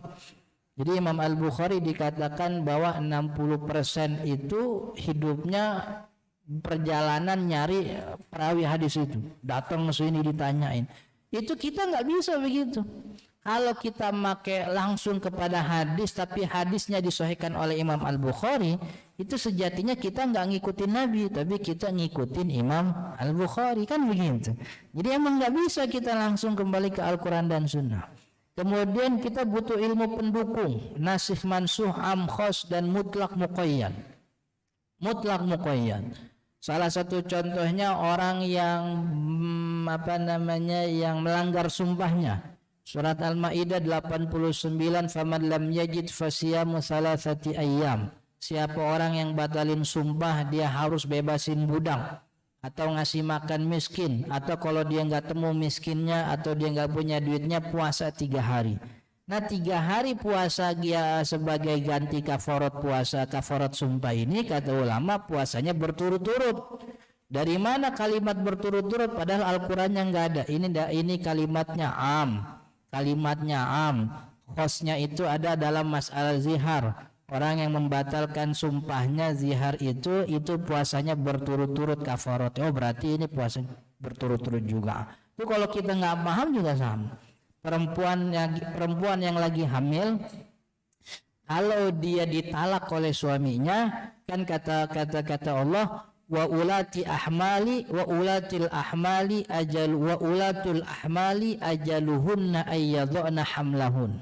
Jadi Imam Al-Bukhari dikatakan bahwa 60% itu hidupnya perjalanan nyari perawi hadis itu. Datang ke sini ditanyain. Itu kita nggak bisa begitu. Kalau kita make langsung kepada hadis tapi hadisnya disahihkan oleh Imam Al-Bukhari, itu sejatinya kita nggak ngikutin Nabi, tapi kita ngikutin Imam Al-Bukhari, kan begitu. Jadi emang nggak bisa kita langsung kembali ke Al-Quran dan Sunnah. Kemudian kita butuh ilmu pendukung, nasikh mansuh, am khos, dan mutlak muqayyad. Mutlak muqayyad. Salah satu contohnya orang yang yang melanggar sumpahnya. Surat Al-Maidah 89, faman lam yajid fasiyamu salasati ayyam. Siapa orang yang batalin sumpah, dia harus bebasin budak atau ngasih makan miskin, atau kalau dia nggak temu miskinnya atau dia nggak punya duitnya, puasa 3 hari. Nah 3 hari puasa dia sebagai ganti kafarat puasa, kafarat sumpah ini kata ulama puasanya berturut-turut. Dari mana kalimat berturut-turut padahal Al-Qur'annya nggak ada. Ini kalimatnya am. Kalimatnya am, khosnya itu ada dalam masalah zihar. Orang yang membatalkan sumpahnya zihar itu puasanya berturut-turut kafarat. Oh berarti ini puasa berturut-turut juga. Itu kalau kita nggak paham juga sama. Perempuan yang lagi hamil, kalau dia ditalak oleh suaminya, kan kata Allah, wa ulatil ahmali ajaluhunna ayyadhna hamlahun.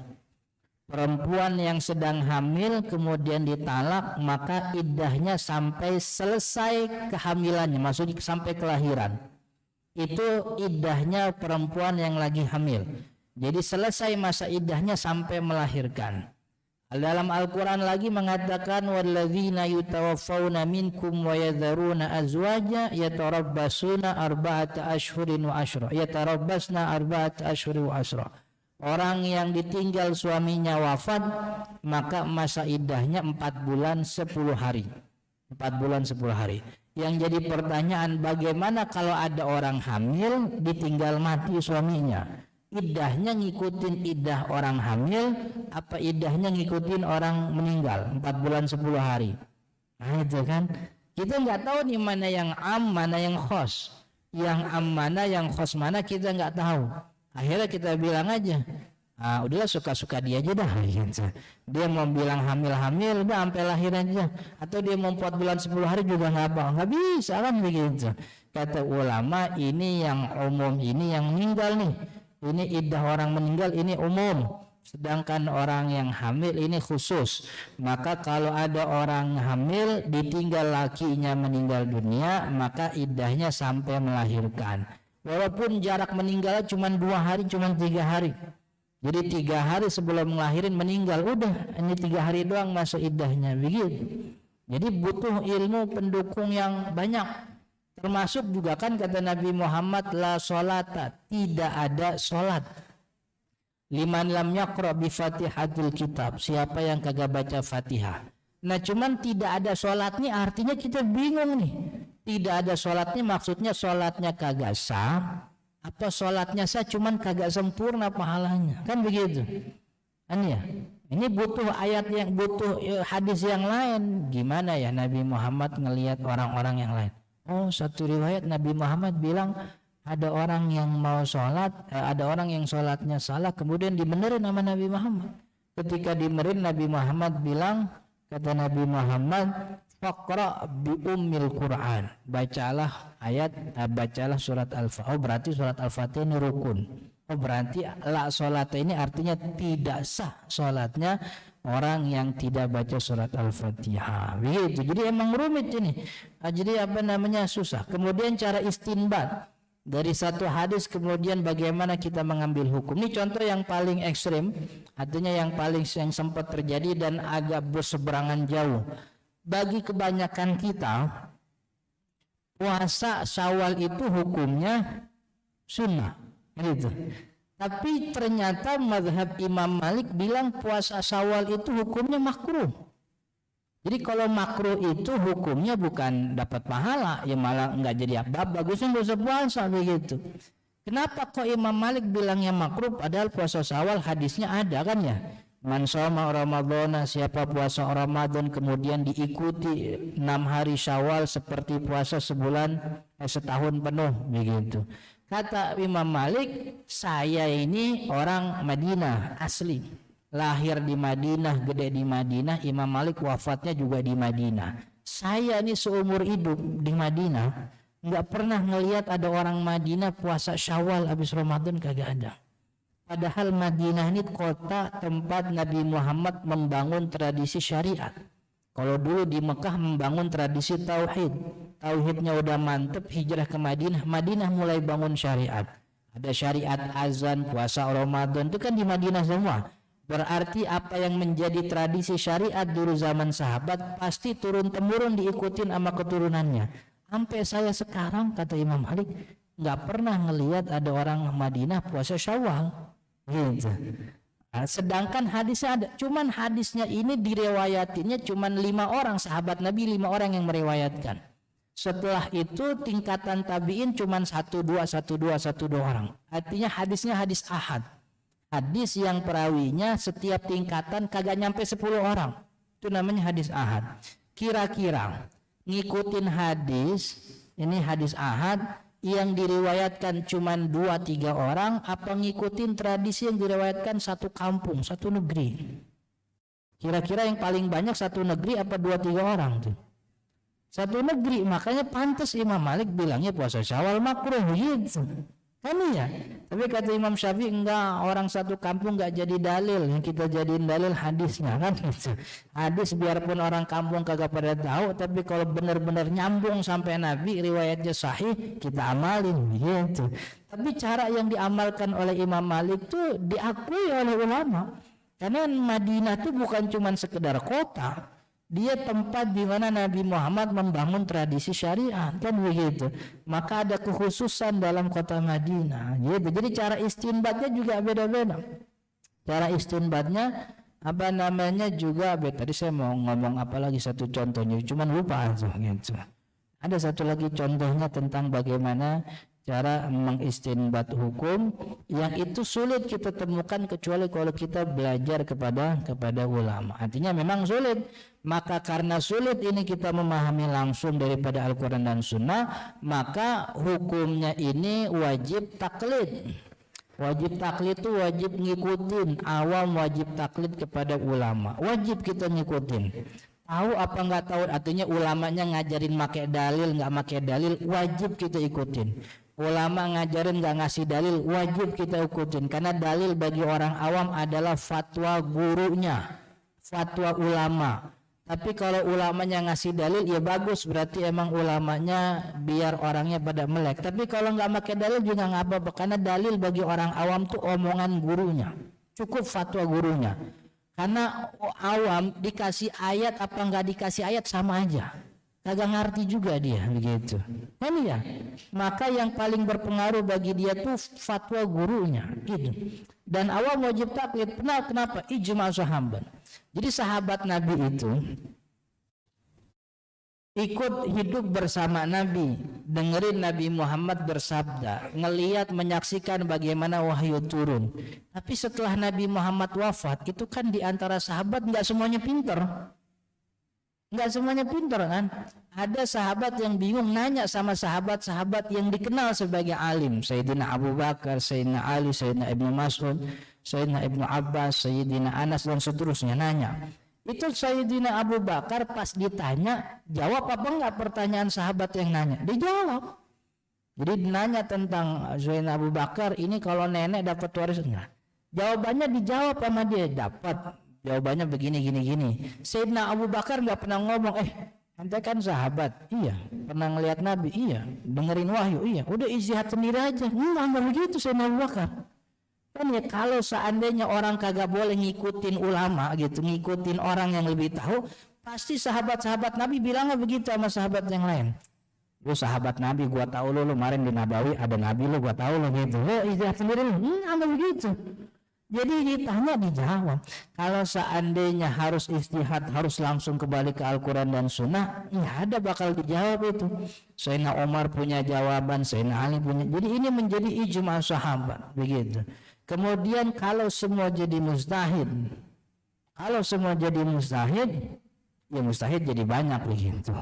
Perempuan yang sedang hamil kemudian ditalak, maka iddahnya sampai selesai kehamilannya, maksudnya sampai kelahiran. Itu iddahnya perempuan yang lagi hamil. Jadi selesai masa iddahnya sampai melahirkan. Dalam Al-Quran lagi mengatakan walladzina yutawaffawna minkum wa yadharuna azwaja yatarabbasuna arba'ata ashhurin wa ashra. Yatarabbasna arba'ata ashhurin wa ashra. Orang yang ditinggal suaminya wafat, maka masa iddahnya 4 bulan 10 hari. 4 bulan 10 hari. Yang jadi pertanyaan, bagaimana kalau ada orang hamil ditinggal mati suaminya? Iddahnya ngikutin iddah orang hamil apa iddahnya ngikutin orang meninggal 4 bulan 10 hari? Nah itu kan kita nggak tahu nih mana yang am mana yang khos, yang am mana yang khos mana kita nggak tahu. Akhirnya kita bilang aja udahlah suka-suka dia aja dah gitu. Dia mau bilang hamil udah sampai lahir aja, atau dia mau 4 bulan 10 hari juga nggak bisa kan begitu. Kata ulama ini yang umum, ini yang meninggal nih. Ini iddah orang meninggal ini umum, sedangkan orang yang hamil ini khusus. Maka kalau ada orang hamil ditinggal lakinya meninggal dunia, maka iddahnya sampai melahirkan. Walaupun jarak meninggalnya cuma 2 hari, cuma 3 hari. Jadi 3 hari sebelum ngelahirin meninggal, udah ini 3 hari doang masuk iddahnya, begitu. Jadi butuh ilmu pendukung yang banyak. Termasuk juga kan kata Nabi Muhammad, la sholata, tidak ada sholat liman lam yaqra bi fatihatil kitab, siapa yang kagak baca Fatihah. Nah cuman tidak ada sholatnya artinya kita bingung nih. Tidak ada sholatnya maksudnya sholatnya kagak sah, apa sholatnya sah cuman kagak sempurna pahalanya, kan begitu kan ya. Ini butuh ayat yang butuh hadis yang lain. Gimana ya Nabi Muhammad ngelihat orang-orang yang lain? Oh, satu riwayat Nabi Muhammad bilang ada orang yang mau sholat, ada orang yang sholatnya salah, kemudian dibenerin sama Nabi Muhammad. Ketika dibenerin Nabi Muhammad bilang, kata Nabi Muhammad, faqra bi ummil Quran, bacalah bacalah surat Al-Fatihah. Oh, berarti surat Al-Fatihah ini rukun. Oh, berarti la sholat ini artinya tidak sah sholatnya orang yang tidak baca surat Al-Fatihah. Begitu. Jadi emang rumit ini. Jadi susah. Kemudian cara istinbat dari satu hadis, kemudian bagaimana kita mengambil hukum. Ini contoh yang paling ekstrim, artinya yang sempat terjadi dan agak berseberangan jauh. Bagi kebanyakan kita, puasa Syawal itu hukumnya sunnah, gitu. Tapi ternyata mazhab Imam Malik bilang puasa Syawal itu hukumnya makruh. Jadi kalau makruh itu hukumnya bukan dapat pahala, ya malah enggak jadi apa, bagusnya enggak usah puasa begitu. Kenapa kok Imam Malik bilangnya makruh padahal puasa Syawal hadisnya ada kan ya? Man shoma Ramadhana, siapa puasa Ramadan kemudian diikuti 6 hari Syawal seperti puasa setahun penuh begitu. Kata Imam Malik, saya ini orang Madinah asli, lahir di Madinah, gede di Madinah. Imam Malik wafatnya juga di Madinah. Saya ini seumur hidup di Madinah nggak pernah ngelihat ada orang Madinah puasa Syawal habis Ramadan, kagak ada. Padahal Madinah ini kota tempat Nabi Muhammad membangun tradisi syariat. Kalau dulu di Mekah membangun tradisi tauhid, tauhidnya udah mantep, hijrah ke Madinah, Madinah mulai bangun syariat. Ada syariat azan, puasa Ramadan, itu kan di Madinah semua. Berarti apa yang menjadi tradisi syariat dulu zaman sahabat pasti turun-temurun diikutin sama keturunannya. Sampai saya sekarang, kata Imam Malik, nggak pernah ngelihat ada orang Madinah puasa Syawal. Gitu. Nah, sedangkan hadisnya ada, cuman hadisnya ini direwayatinya cuman 5 orang sahabat Nabi, 5 orang yang meriwayatkan. Setelah itu tingkatan tabiin cuman 1-2 orang. Artinya hadisnya hadis ahad. Hadis yang perawinya setiap tingkatan kagak nyampe 10 orang. Itu namanya hadis ahad. Kira-kira ngikutin hadis, ini hadis ahad yang diriwayatkan cuman 2-3 orang, apa ngikutin tradisi yang diriwayatkan satu kampung, satu negeri? Kira-kira yang paling banyak satu negeri apa 2-3 orang tuh? Satu negeri. Makanya pantas Imam Malik bilangnya puasa Syawal makruh gitu. Kan iya. Tapi kata Imam Syafi'i enggak, orang satu kampung enggak jadi dalil, yang kita jadiin dalil hadisnya kan gitu. Hadis biarpun orang kampung kagak pada tahu, tapi kalau benar-benar nyambung sampai Nabi, riwayatnya sahih, kita amalin gitu. Tapi cara yang diamalkan oleh Imam Malik itu diakui oleh ulama. Karena Madinah itu bukan cuma sekedar kota, dia tempat di mana Nabi Muhammad membangun tradisi syariat, kan begitu. Maka ada kekhususan dalam kota Madinah. Jadi cara istinbatnya juga beda-beda. Cara istinbatnya juga beda. Tadi saya mau ngomong apa lagi satu contohnya, cuman lupa aja gitu. Ada satu lagi contohnya tentang bagaimana cara mengistinbat hukum yang itu sulit kita temukan kecuali kalau kita belajar kepada ulama. Artinya memang sulit. Maka karena sulit ini kita memahami langsung daripada Al-Quran dan Sunnah, maka hukumnya ini wajib taklid. Wajib taklid itu wajib ngikutin, awam wajib taklid kepada ulama. Wajib kita ngikutin. Tahu apa nggak tahu, artinya ulamanya ngajarin make dalil, nggak make dalil, wajib kita ikutin. Ulama ngajarin nggak ngasih dalil, wajib kita ikutin. Karena dalil bagi orang awam adalah fatwa gurunya, fatwa ulama. Tapi kalau ulamanya ngasih dalil, ya bagus, berarti emang ulamanya biar orangnya pada melek. Tapi kalau nggak pakai dalil juga nggak apa-apa, karena dalil bagi orang awam tuh omongan gurunya. cukup fatwa gurunya. Karena awam dikasih ayat apa nggak dikasih ayat sama aja, kagak ngerti juga dia begitu kan ya. Maka yang paling berpengaruh bagi dia tuh fatwa gurunya gitu. Dan awam wajib taklid. Kenapa? Ijma' sahabat. Jadi sahabat Nabi itu ikut hidup bersama Nabi, dengerin Nabi Muhammad bersabda, ngelihat menyaksikan bagaimana wahyu turun. Tapi setelah Nabi Muhammad wafat, itu kan diantara sahabat nggak semuanya pinter, nggak semuanya pinter kan. Ada sahabat yang bingung, nanya sama sahabat-sahabat yang dikenal sebagai alim, Sayyidina Abu Bakar, Sayyidina Ali, Sayyidina Ibnu Mas'ud, Sayyidina Ibnu Abbas, Sayyidina Anas dan seterusnya, nanya. Itu Sayyidina Abu Bakar pas ditanya, jawab apa enggak pertanyaan sahabat yang nanya? Dijawab. Jadi nanya tentang Sayyidina Abu Bakar, ini kalau nenek dapat waris enggak? Jawabannya dijawab sama dia, dapat. Jawabannya begini gini. Sayyidina Abu Bakar enggak pernah ngomong, ente kan sahabat, iya. Pernah ngelihat Nabi, iya. Dengerin wahyu, iya. Udah ijtihad sendiri aja. Enggak begitu Sayyidina Abu Bakar. Kan ya kalau seandainya orang kagak boleh ngikutin ulama gitu, ngikutin orang yang lebih tahu, pasti sahabat-sahabat Nabi bilangnya begitu sama sahabat yang lain. Lu sahabat Nabi, gua tahu lu kemarin di Nabawi ada Nabi lu, gua tahu lu gitu. Lu ijtihad sendiri lu, enggak begitu. Jadi ditanya dijawab. Kalau seandainya harus ijtihad, harus langsung kembali ke Al-Quran dan Sunnah, ya ada bakal dijawab itu. Sayyidina Umar punya jawaban, Sayyidina Ali punya. Jadi ini menjadi ijma' sahabat begitu. Kemudian kalau semua jadi mustahid, ya mustahid jadi banyak begitu.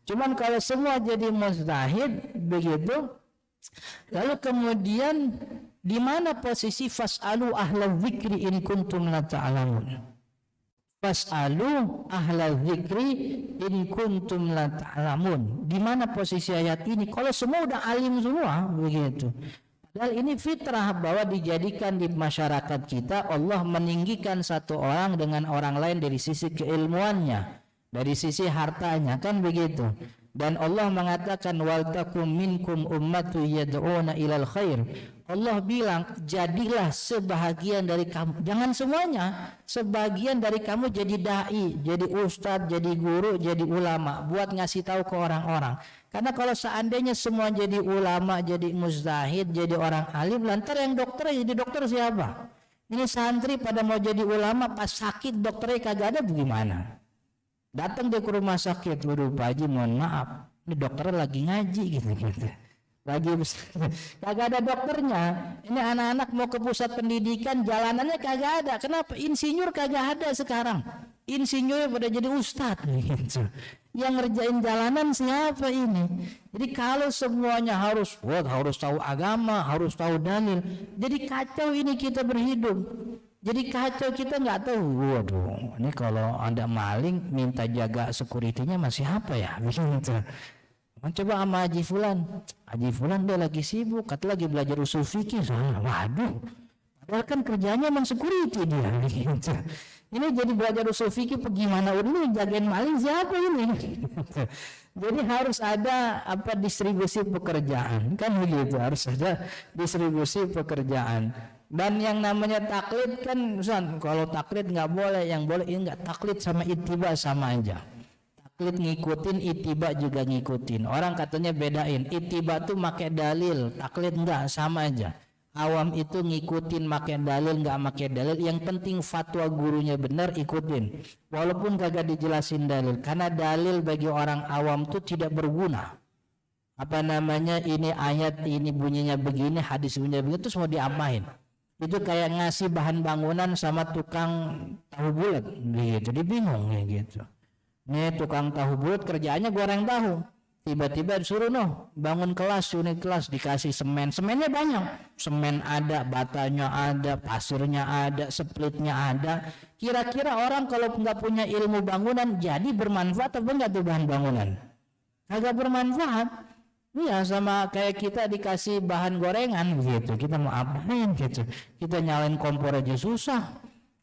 Cuman kalau semua jadi mustahid begitu, lalu kemudian di mana posisi fas'alu ahla dzikri in kuntum la ta'lamun? Fas'alu ahla dzikri in kuntum la ta'lamun. Di mana posisi ayat ini? Kalau semua udah alim semua begitu. Dan ini fitrah bahwa dijadikan di masyarakat kita, Allah meninggikan satu orang dengan orang lain dari sisi keilmuannya, dari sisi hartanya, kan begitu. Dan Allah mengatakan wal takum minkum ummatu yad'una ilal khair. Allah bilang jadilah sebahagian dari kamu, jangan semuanya, sebagian dari kamu jadi dai, jadi ustadz, jadi guru, jadi ulama, buat ngasih tahu ke orang-orang. Karena kalau seandainya semua jadi ulama, jadi mujtahid, jadi orang alim, lantar yang dokter jadi dokter siapa? Ini santri pada mau jadi ulama, pas sakit dokternya kagak ada, bagaimana? Datang dia ke rumah sakit, waduh Pak Haji mohon maaf, ini dokternya lagi ngaji gitu. Lagi kagak ada dokternya. Ini anak-anak mau ke pusat pendidikan, jalanannya kagak ada. Kenapa? Insinyur kagak ada sekarang. Insinyur pada jadi ustadz gitu. Yang ngerjain jalanan siapa ini? Jadi kalau semuanya harus tahu agama, harus tahu dalil, jadi kacau ini kita berhidup. Jadi kacau, kita nggak tahu. Waduh, ini kalau ada maling minta jaga security-nya masih apa ya? Gitu. Coba sama Haji Fulan dia lagi sibuk, kata lagi belajar usul fikih. Waduh, padahal kan kerjanya emang security dia. Gitu. Ini jadi belajar usul fikih bagaimana ini jagain maling siapa ini? Jadi harus ada distribusi pekerjaan, kan begitu, harus ada distribusi pekerjaan. Dan yang namanya taklid kan, kalau taklid nggak boleh, yang boleh ini nggak, taklid sama ittiba sama aja. Taklid ngikutin, ittiba juga ngikutin. Orang katanya bedain, ittiba tuh pakai dalil, taklid enggak, sama aja. Awam itu ngikutin pakai dalil nggak pakai dalil, yang penting fatwa gurunya benar ikutin, walaupun kagak dijelasin dalil. Karena dalil bagi orang awam tuh tidak berguna. Ini ayat ini bunyinya begini, hadis bunyinya begini, terus mau diapain? Itu kayak ngasih bahan bangunan sama tukang tahu bulat gitu, dia bingung ya gitu. Nih tukang tahu bulat kerjaannya goreng tahu, tiba-tiba disuruh bangun kelas, unit kelas, dikasih semennya banyak, semen ada, batanya ada, pasirnya ada, splitnya ada. Kira-kira orang kalau nggak punya ilmu bangunan jadi bermanfaat apa enggak tuh bahan bangunan? Agak bermanfaat. Iya, sama kayak kita dikasih bahan gorengan gitu, kita mau apain gitu, kita nyalain kompor aja susah,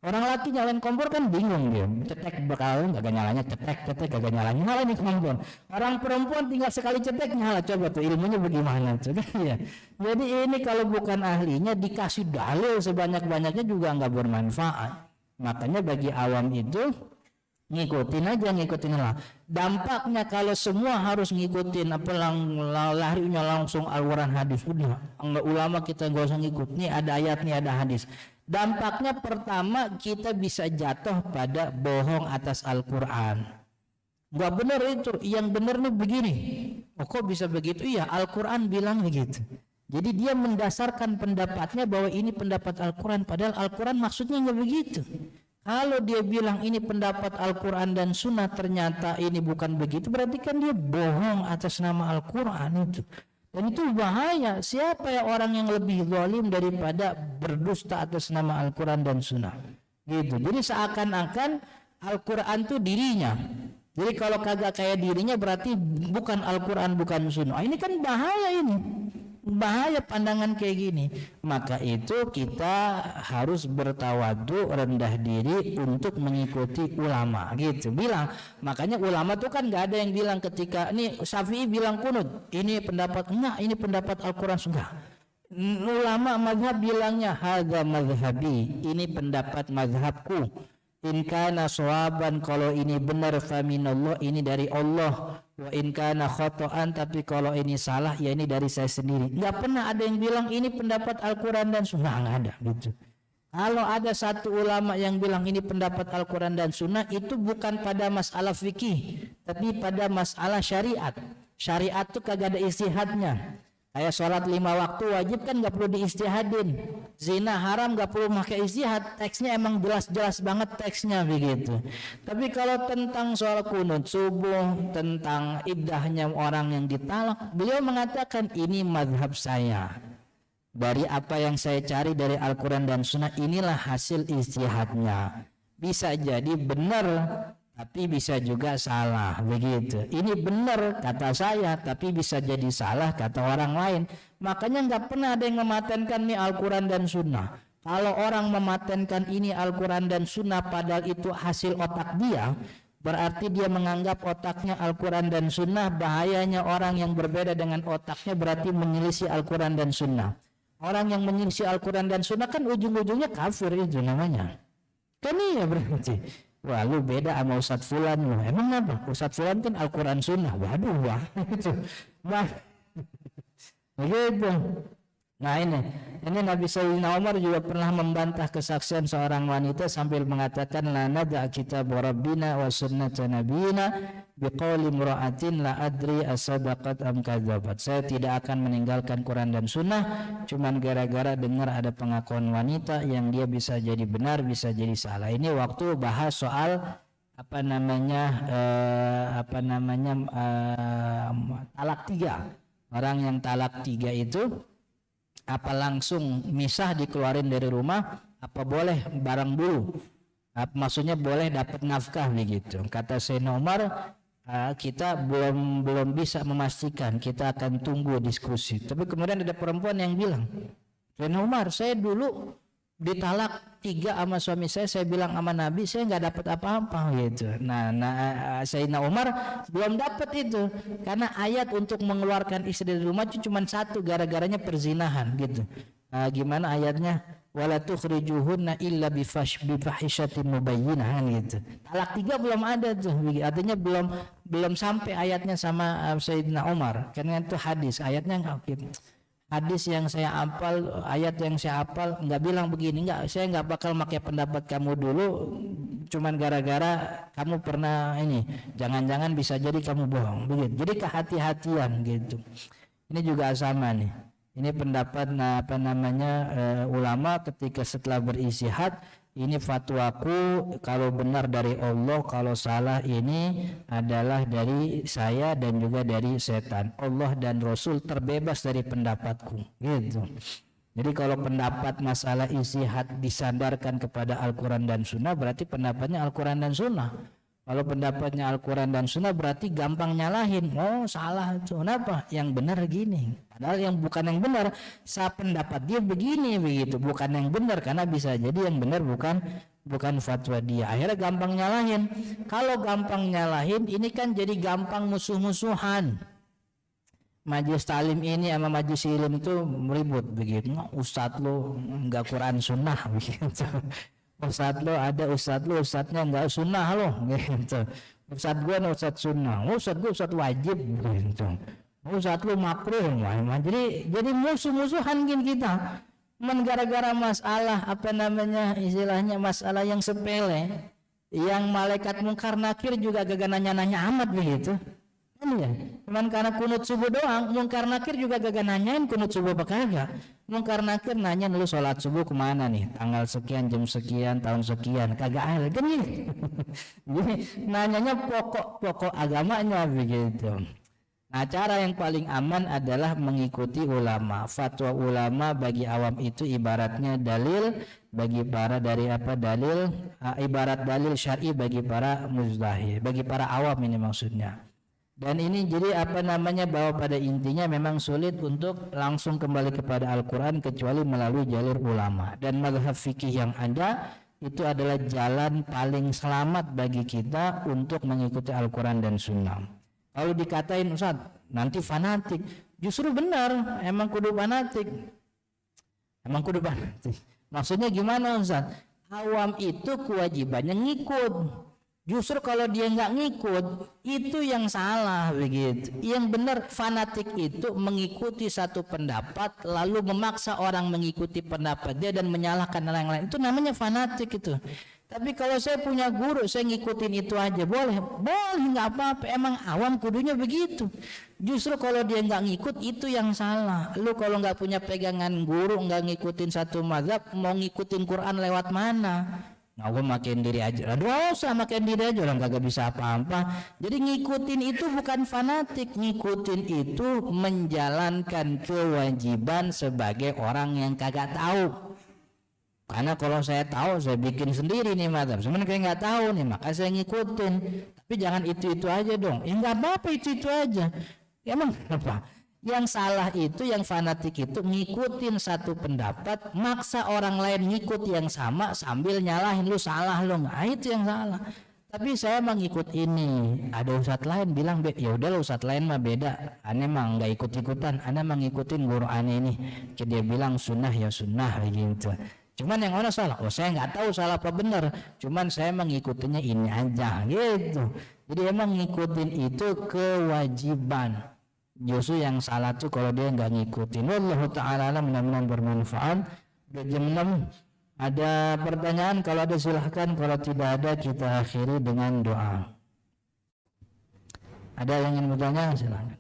Orang laki nyalain kompor kan bingung dia, cetek bakal kagak nyalanya, cetek kagak nyalanya, nyalain di kompor. Orang perempuan tinggal sekali cetek nyala, coba tuh ilmunya bagaimana tuh kan ya. Jadi ini kalau bukan ahlinya dikasih dalil sebanyak-banyaknya juga nggak bermanfaat. Makanya bagi awam itu ngikutin lah. Dampaknya kalau semua harus ngikutin apa larinya langsung Al-Quran hadis, udah enggak, ulama kita nggak usah ngikut. Nih ada ayat, nih ada hadis. Dampaknya pertama kita bisa jatuh pada bohong atas Al-Quran. Gak benar itu, yang benar nih begini. Oh kok bisa begitu? Iya, Al-Quran bilang begitu. Jadi dia mendasarkan pendapatnya bahwa ini pendapat Al-Quran, padahal Al-Quran maksudnya nggak begitu. Kalau dia bilang ini pendapat Al-Quran dan Sunnah, ternyata ini bukan begitu, berarti kan dia bohong atas nama Al-Quran itu. Dan itu bahaya. Siapa ya orang yang lebih zalim daripada berdusta atas nama Al-Quran dan Sunnah gitu. Jadi seakan-akan Al-Quran itu dirinya. Jadi kalau kagak kayak dirinya berarti bukan Al-Quran, bukan Sunnah. Ini kan bahaya ini. Bahaya pandangan kayak gini. Maka itu kita harus bertawadu, rendah diri untuk mengikuti ulama gitu. Bilang, makanya ulama tuh kan nggak ada yang bilang ketika ini Syafi'i bilang kunut, ini pendapat enggak, ini pendapat Al-Quran sudah. Ulama mazhab bilangnya hadza mazhabi, ini pendapat mazhabku. In kana sawaban, kalau ini benar faminallah, ini dari Allah. Wa in kana khata'an, tapi kalau ini salah ya ini dari saya sendiri. Enggak pernah ada yang bilang ini pendapat Al-Quran dan Sunnah, enggak ada gitu. Kalau ada satu ulama yang bilang ini pendapat Al-Quran dan Sunnah, itu bukan pada masalah fikih, tapi pada masalah syariat. Syariat itu kagak ada istihadnya. Kayak sholat 5 waktu wajib kan nggak perlu diistihadin. Zina haram nggak perlu pakai istihad. Teksnya emang jelas-jelas banget teksnya begitu. Tapi kalau tentang soal kunut subuh, tentang iddahnya orang yang ditalak, beliau mengatakan ini mazhab saya. Dari apa yang saya cari dari Al-Quran dan Sunnah, inilah hasil istihadnya. Bisa jadi benar, tapi bisa juga salah begitu. Ini benar kata saya, tapi bisa jadi salah kata orang lain. Makanya nggak pernah ada yang mematenkan nih Al-Quran dan Sunnah. Kalau orang mematenkan ini Al-Quran dan Sunnah padahal itu hasil otak dia, berarti dia menganggap otaknya Al-Quran dan Sunnah. Bahayanya orang yang berbeda dengan otaknya berarti menyelisih Al-Quran dan Sunnah. Orang yang menyelisih Al-Quran dan Sunnah kan ujung-ujungnya kafir itu namanya. Kan iya berarti. Wah lu beda sama Ustadz Fulan lu. Emang apa? Ustadz Fulan kan Al-Quran Sunnah. Waduh wah itu. Wah begitu. Nah ini Nabi Sayyidina Umar juga pernah membantah kesaksian seorang wanita sambil mengatakan la nada' kitab Rabbina wa sunnata nabiyina biqauli mura'atin la adri as-sadaqat am kadzabat. Saya tidak akan meninggalkan Quran dan Sunnah cuman gara-gara dengar ada pengakuan wanita yang dia bisa jadi benar, bisa jadi salah. Ini waktu bahas soal talak 3. Orang yang talak 3 itu apa langsung misah dikeluarin dari rumah, apa boleh barang dulu, maksudnya boleh dapat nafkah begitu. Kata Sayyidina Umar, kita belum bisa memastikan, kita akan tunggu diskusi. Tapi kemudian ada perempuan yang bilang, Sayyidina Umar, saya dulu ditalak 3 sama suami saya bilang sama Nabi saya nggak dapat apa-apa gitu. Nah Sayyidina Umar belum dapat itu karena ayat untuk mengeluarkan istri dari rumah itu cuma 1, gara-garanya perzinahan gitu. Gimana ayatnya? Wala tukhrijuhunna illa bifahishatin mubayyinah gitu. Talak 3 belum ada tuh, artinya belum sampai ayatnya sama Sayyidina Umar karena itu hadis, ayatnya enggak gitu. Hadis yang saya hafal, ayat yang saya hafal nggak bilang begini, saya nggak bakal pakai pendapat kamu dulu, cuman gara-gara kamu pernah ini, jangan-jangan bisa jadi kamu bohong, begitu. Jadi kehati-hatian gitu. Ini juga sama nih. Ini pendapat ulama ketika setelah beristihad. Ini fatwaku, kalau benar dari Allah, kalau salah ini adalah dari saya dan juga dari setan. Allah dan Rasul terbebas dari pendapatku gitu. Jadi kalau pendapat masalah istihad disandarkan kepada Al-Quran dan Sunnah, berarti pendapatnya Al-Quran dan Sunnah. Kalau pendapatnya Al-Quran dan Sunnah berarti gampang nyalahin. Oh salah itu. Kenapa? Yang benar gini. Padahal yang bukan yang benar. Pendapat dia begini begitu. Bukan yang benar karena bisa jadi yang benar bukan fatwa dia. Akhirnya gampang nyalahin. Kalau gampang nyalahin ini kan jadi gampang musuh-musuhan. Majelis talim ini sama majelis ilmu itu meribut begitu. Ustadz lo enggak Quran Sunnah begitu. Ustadz lo ada ustadz lo, ustadznya enggak sunnah lo gitu. Ustadz gue ustadz sunnah, ustadz gue ustadz wajib gitu. Ustadz lo makruh, jadi musuh-musuhan kita. Gara-gara masalah istilahnya masalah yang sepele, yang malaikat mungkar nakir juga gak nanya-nanya amat begitu. Ya. Cuman karena kunut subuh doang, mungkar nakir juga gak nanyain kunut subuh apa kagak. Mungkar nakir nanya lu sholat subuh kemana nih, tanggal sekian, jam sekian, tahun sekian, kagak ada kan nih. Jadi nanyanya pokok agamanya begitu. Nah, cara yang paling aman adalah mengikuti ulama. Fatwa ulama bagi awam itu ibaratnya dalil bagi para ibarat dalil syar'i bagi para muzahir, bagi para awam ini maksudnya. Dan ini jadi bahwa pada intinya memang sulit untuk langsung kembali kepada Al-Quran kecuali melalui jalur ulama. Dan mazhab fikih yang ada itu adalah jalan paling selamat bagi kita untuk mengikuti Al-Quran dan Sunnah. Kalau dikatain Ustaz nanti fanatik, justru benar, emang kudu fanatik. Maksudnya gimana Ustaz? Awam itu kewajibannya ngikut. Justru kalau dia nggak ngikut itu yang salah begitu. Yang benar fanatik itu mengikuti satu pendapat lalu memaksa orang mengikuti pendapat dia dan menyalahkan orang lain. Itu namanya fanatik itu. Tapi kalau saya punya guru saya ngikutin itu aja boleh nggak apa-apa. Emang awam kudunya begitu. Justru kalau dia nggak ngikut itu yang salah. Lu kalau nggak punya pegangan guru nggak ngikutin satu mazhab mau ngikutin Quran lewat mana? Aku makin diri aja. Dosa makin diri aja orang kagak bisa apa-apa. Jadi ngikutin itu bukan fanatik, ngikutin itu menjalankan kewajiban sebagai orang yang kagak tahu. Karena kalau saya tahu saya bikin sendiri nih mazhab. Sebenarnya kayak nggak tahu nih maka saya ngikutin. Tapi jangan itu aja dong. Ya nggak apa-apa itu aja. Ya emang apa? Yang salah itu, yang fanatik itu ngikutin satu pendapat, maksa orang lain ngikut yang sama sambil nyalahin lu salah lu. Nah, itu yang salah. Tapi saya mengikut ini. Ada ustadz lain bilang, ya udah ustadz lain mah beda. Ane mah nggak ikut-ikutan. Ane mah ngikutin guru ane ini. Dia bilang sunnah ya sunnah gitu. Cuman yang mana salah? Oh saya nggak tahu salah apa benar. Cuman saya mengikutinya ini aja gitu. Jadi emang ngikutin itu kewajiban. Justru yang salah tuh kalau dia nggak ngikutin. Wallahu ta'ala mudah-mudahan bermanfaat. Udah jam 6. Ada pertanyaan? Kalau ada silahkan. Kalau tidak ada kita akhiri dengan doa. Ada yang ingin bertanya? Silahkan.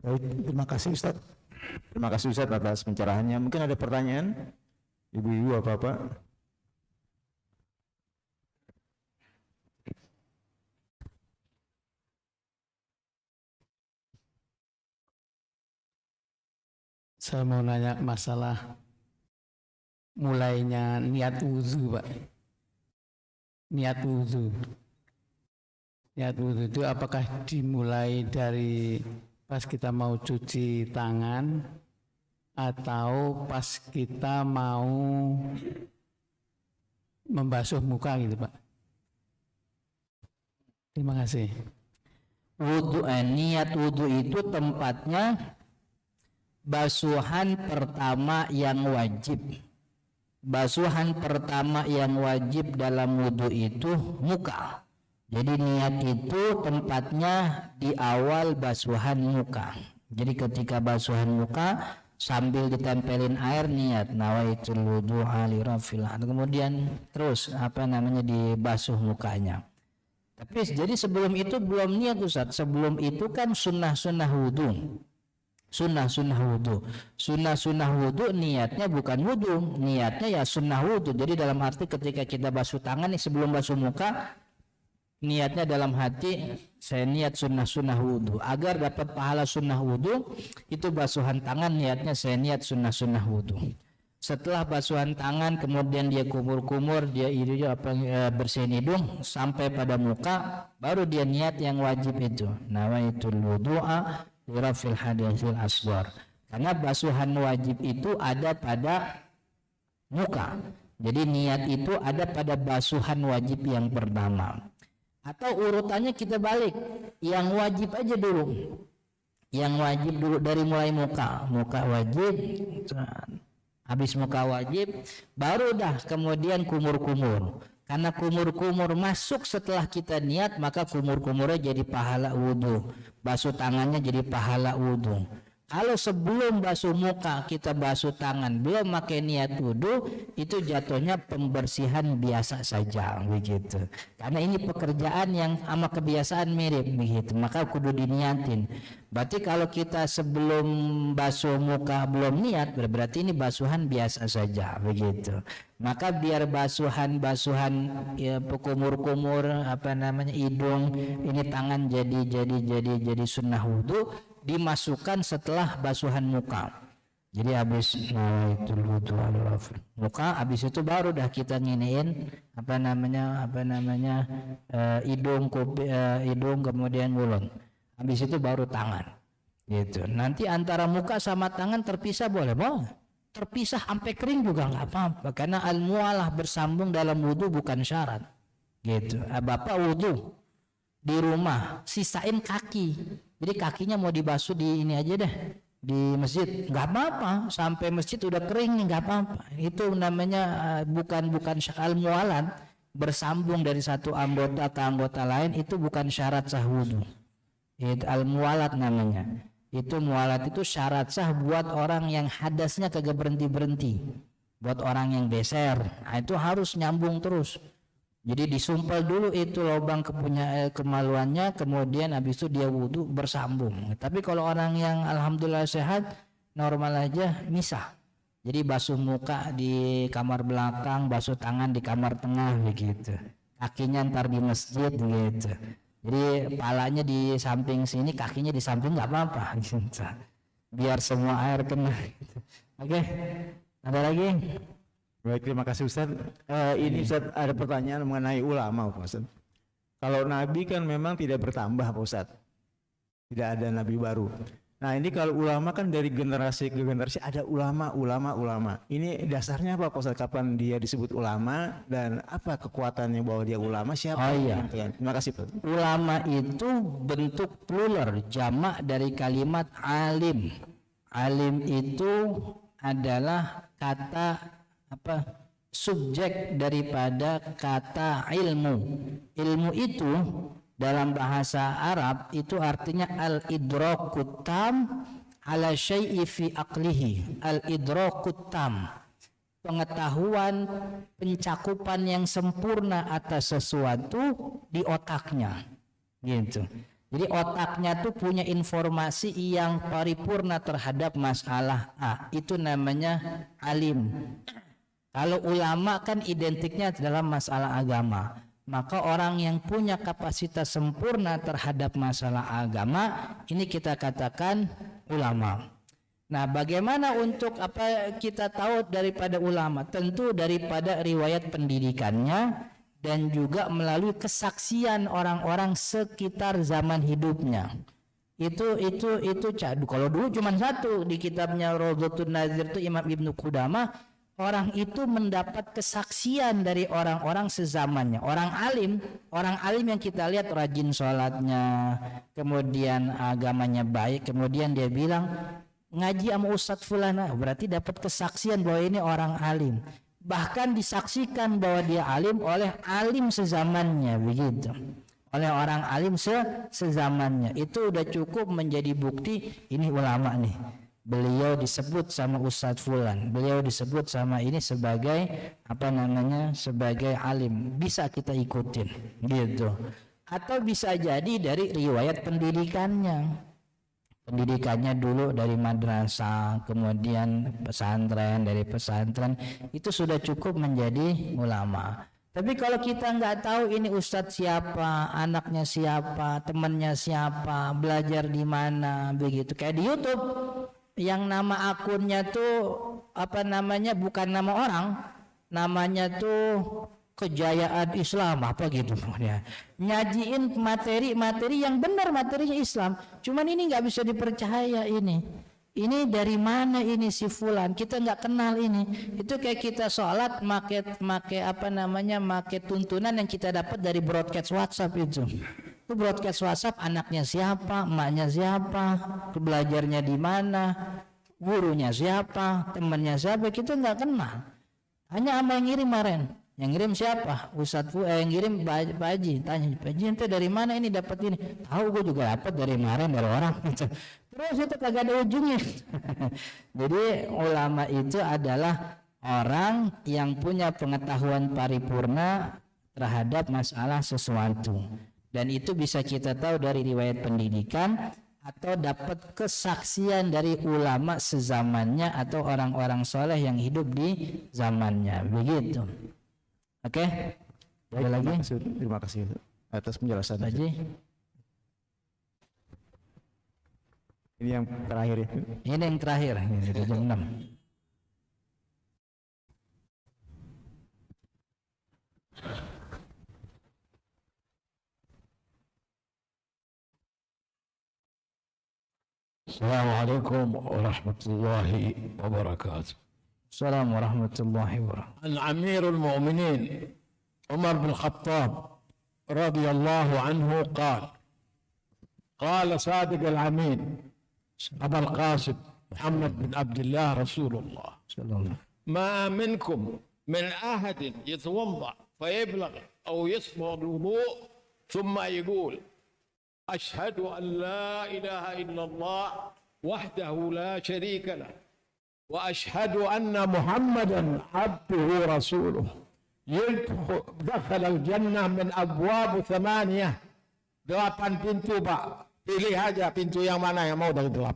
Baik, terima kasih Ustaz. Terima kasih Ustaz atas pencerahannya. Mungkin ada pertanyaan? Ibu-ibu apa-apa? Saya mau nanya masalah mulainya niat wudu, Pak. Niat wudu itu apakah dimulai dari pas kita mau cuci tangan atau pas kita mau membasuh muka gitu, Pak? Terima kasih. Niat wudu itu tempatnya basuhan pertama yang wajib. Basuhan pertama yang wajib dalam wudu itu muka. Jadi niat itu tempatnya di awal basuhan muka. Jadi ketika basuhan muka sambil ditempelin air niat nawaitul wudu'a li rafil. Kemudian terus dibasuh mukanya. Tapi jadi sebelum itu belum niat Ustaz. Sebelum itu kan sunnah-sunnah wudu. Sunnah-sunnah wudu niatnya bukan wudu, niatnya ya sunnah wudu. Jadi dalam arti ketika kita basuh tangan nih sebelum basuh muka, niatnya dalam hati saya niat sunnah wudu. Agar dapat pahala sunnah wudu, itu basuhan tangan niatnya saya niat sunnah wudu. Setelah basuhan tangan kemudian dia kumur-kumur, dia bersihin hidung sampai pada muka, baru dia niat yang wajib itu. Nawaitul wudu'a lirafil haditsil asghar. Karena basuhan wajib itu ada pada muka. Jadi niat itu ada pada basuhan wajib yang pertama. Atau urutannya kita balik, yang wajib aja dulu. Yang wajib dulu dari mulai muka wajib. Habis muka wajib, baru dah kemudian kumur-kumur. Karena kumur-kumur masuk setelah kita niat, maka kumur-kumurnya jadi pahala wudhu. Basuh tangannya jadi pahala wudhu. Kalau sebelum basuh muka kita basuh tangan, belum pakai niat wudhu, itu jatuhnya pembersihan biasa saja begitu. Karena ini pekerjaan yang sama kebiasaan mirip begitu, maka kudu diniatin. Berarti kalau kita sebelum basuh muka belum niat, berarti ini basuhan biasa saja begitu. Maka biar basuhan ya, kumur-kumur hidung, ini tangan jadi sunnah wudhu, dimasukkan setelah basuhan muka. Jadi habis muka, habis itu baru dah kita nginiin hidung kemudian mulut. Habis itu baru tangan. Gitu. Nanti antara muka sama tangan terpisah boleh. Terpisah sampai kering juga nggak apa-apa, karena al-mualah bersambung dalam wudhu bukan syarat. Gitu. Bapak wudhu di rumah, sisain kaki. Jadi kakinya mau dibasuh di ini aja deh, di masjid, nggak apa-apa. Sampai masjid udah kering nggak apa-apa. Itu namanya bukan al-mualat, bersambung dari satu anggota ke anggota lain, itu bukan syarat sah wudhu. Itu al-mualat namanya. Itu mualat itu syarat sah buat orang yang hadasnya kagak berhenti. Buat orang yang beser, nah itu harus nyambung terus. Jadi disumpel dulu itu lubang kemaluannya, kemudian habis itu dia wudhu bersambung. Tapi kalau orang yang alhamdulillah sehat, normal aja misah. Jadi basuh muka di kamar belakang, basuh tangan di kamar tengah begitu. Kakinya ntar di masjid gitu. Jadi palanya di samping sini, kakinya di samping nggak apa-apa gitu. Biar semua air kena gitu. Oke. Ada lagi? Baik, terima kasih Ustaz. Ini Ustaz ada pertanyaan mengenai ulama Pak Ustaz. Kalau Nabi kan memang tidak bertambah Pak Ustaz. Tidak ada Nabi baru. Nah ini kalau ulama kan dari generasi ke generasi ada ulama. Ini dasarnya apa Pak Ustaz? Kapan dia disebut ulama dan apa kekuatannya bahwa dia ulama? Siapa? Oh iya. Terima kasih Pak. Ulama itu bentuk plural, jamak dari kalimat alim. Alim itu adalah kata subjek daripada kata ilmu. Ilmu itu dalam bahasa Arab itu artinya al-idrakut tam ala syai'i fi aqlihi. Al-idrakut tam, pengetahuan, pencakupan yang sempurna atas sesuatu di otaknya gitu. Jadi otaknya tuh punya informasi yang paripurna terhadap masalah A, itu namanya alim. Kalau ulama kan identiknya dalam masalah agama, maka orang yang punya kapasitas sempurna terhadap masalah agama ini kita katakan ulama. Nah, bagaimana untuk apa kita tahu daripada ulama? Tentu daripada riwayat pendidikannya dan juga melalui kesaksian orang-orang sekitar zaman hidupnya. Itu kalau dulu cuma satu di kitabnya Rawdatun Nazir itu Imam Ibnu Qudamah. Orang itu mendapat kesaksian dari orang-orang sezamannya, orang alim yang kita lihat rajin sholatnya, kemudian agamanya baik, kemudian dia bilang ngaji sama Ustadz Fulana, berarti dapat kesaksian bahwa ini orang alim. Bahkan disaksikan bahwa dia alim oleh alim sezamannya begitu. Oleh orang alim sezamannya. Itu udah cukup menjadi bukti ini ulama nih. Beliau disebut sama Ustadz Fulan, beliau disebut sama ini sebagai sebagai alim, bisa kita ikutin gitu. Atau bisa jadi dari riwayat pendidikannya dulu dari madrasah, kemudian pesantren, dari pesantren itu sudah cukup menjadi ulama. Tapi kalau kita nggak tahu ini ustadz siapa, anaknya siapa, temannya siapa, belajar di mana begitu, kayak di YouTube yang nama akunnya tuh apa namanya, bukan nama orang, namanya tuh Kejayaan Islam apa gitu namanya. Nyajiin materi-materi yang benar, materinya Islam. Cuman ini nggak bisa dipercaya ini. Ini dari mana ini si fulan? Kita nggak kenal ini. Itu kayak kita sholat make apa namanya, make tuntunan yang kita dapat dari broadcast WhatsApp itu. Itu broadcast WhatsApp, anaknya siapa, emaknya siapa, belajarnya di mana, gurunya siapa, temannya siapa, kita nggak kenal. Hanya sama yang ngirim kemarin. Yang ngirim siapa? Ustadz yang ngirim Pak Haji. Tanya, Pak Haji ente dari mana ini dapat ini? Tahu, gue juga dapat dari kemarin dari orang. Terus itu kagak ada ujungnya. Jadi ulama itu adalah orang yang punya pengetahuan paripurna terhadap masalah sesuatu. Dan itu bisa kita tahu dari riwayat pendidikan atau dapat kesaksian dari ulama sezamannya atau orang-orang soleh yang hidup di zamannya. Begitu. Oke, ada lagi? Terima kasih atas penjelasan. Haji. Ini yang terakhir ya. Ini yang terakhir, ini jam 6. Assalamualaikum warahmatullahi wabarakatuh. Assalamualaikum warahmatullahi wabarakatuh. عن أمير المؤمنين عمر بن الخطاب رضي الله عنه قال صادق الأمين أبا القاسم محمد بن عبد الله رسول الله ما منكم من أحد يتوضأ فيبلغ أو يسمع الوضوء ثم يقول أشهد أن لا إله إلا الله وحده لا شريك له وأشهد أن محمدا عبده ورسوله دخل الجنة من أبواب 8 pintu Pak, pilih aja pintu yang mana yang mau dari 8.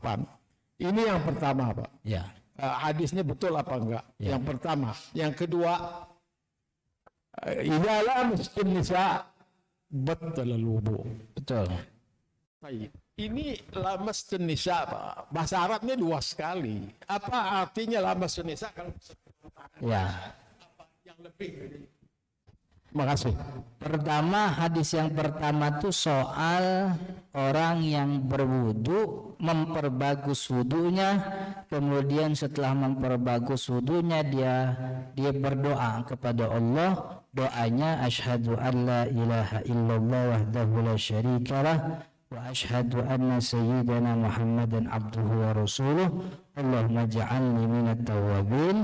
Ini yang pertama Pak. Ya. Hadisnya betul apa enggak? Ya. Yang pertama. Yang kedua, idza lamastum nisa battal al-wudu. Betul. Baik. Ini lamastum nisa Pak. Bahasa Arabnya luas sekali. Apa artinya lamastum nisa kalau Ya. yang lebih? Terima kasih. Pertama, hadis yang pertama itu soal orang yang berwudu memperbagus wudunya, kemudian setelah memperbagus wudunya dia berdoa kepada Allah. Doanya asyhadu an la ilaha illallah wahdahu la syarikalah wa asyhadu anna sayyidana Muhammadan abduhu wa rasuluh. Allahumma ja'alni minat tawwabin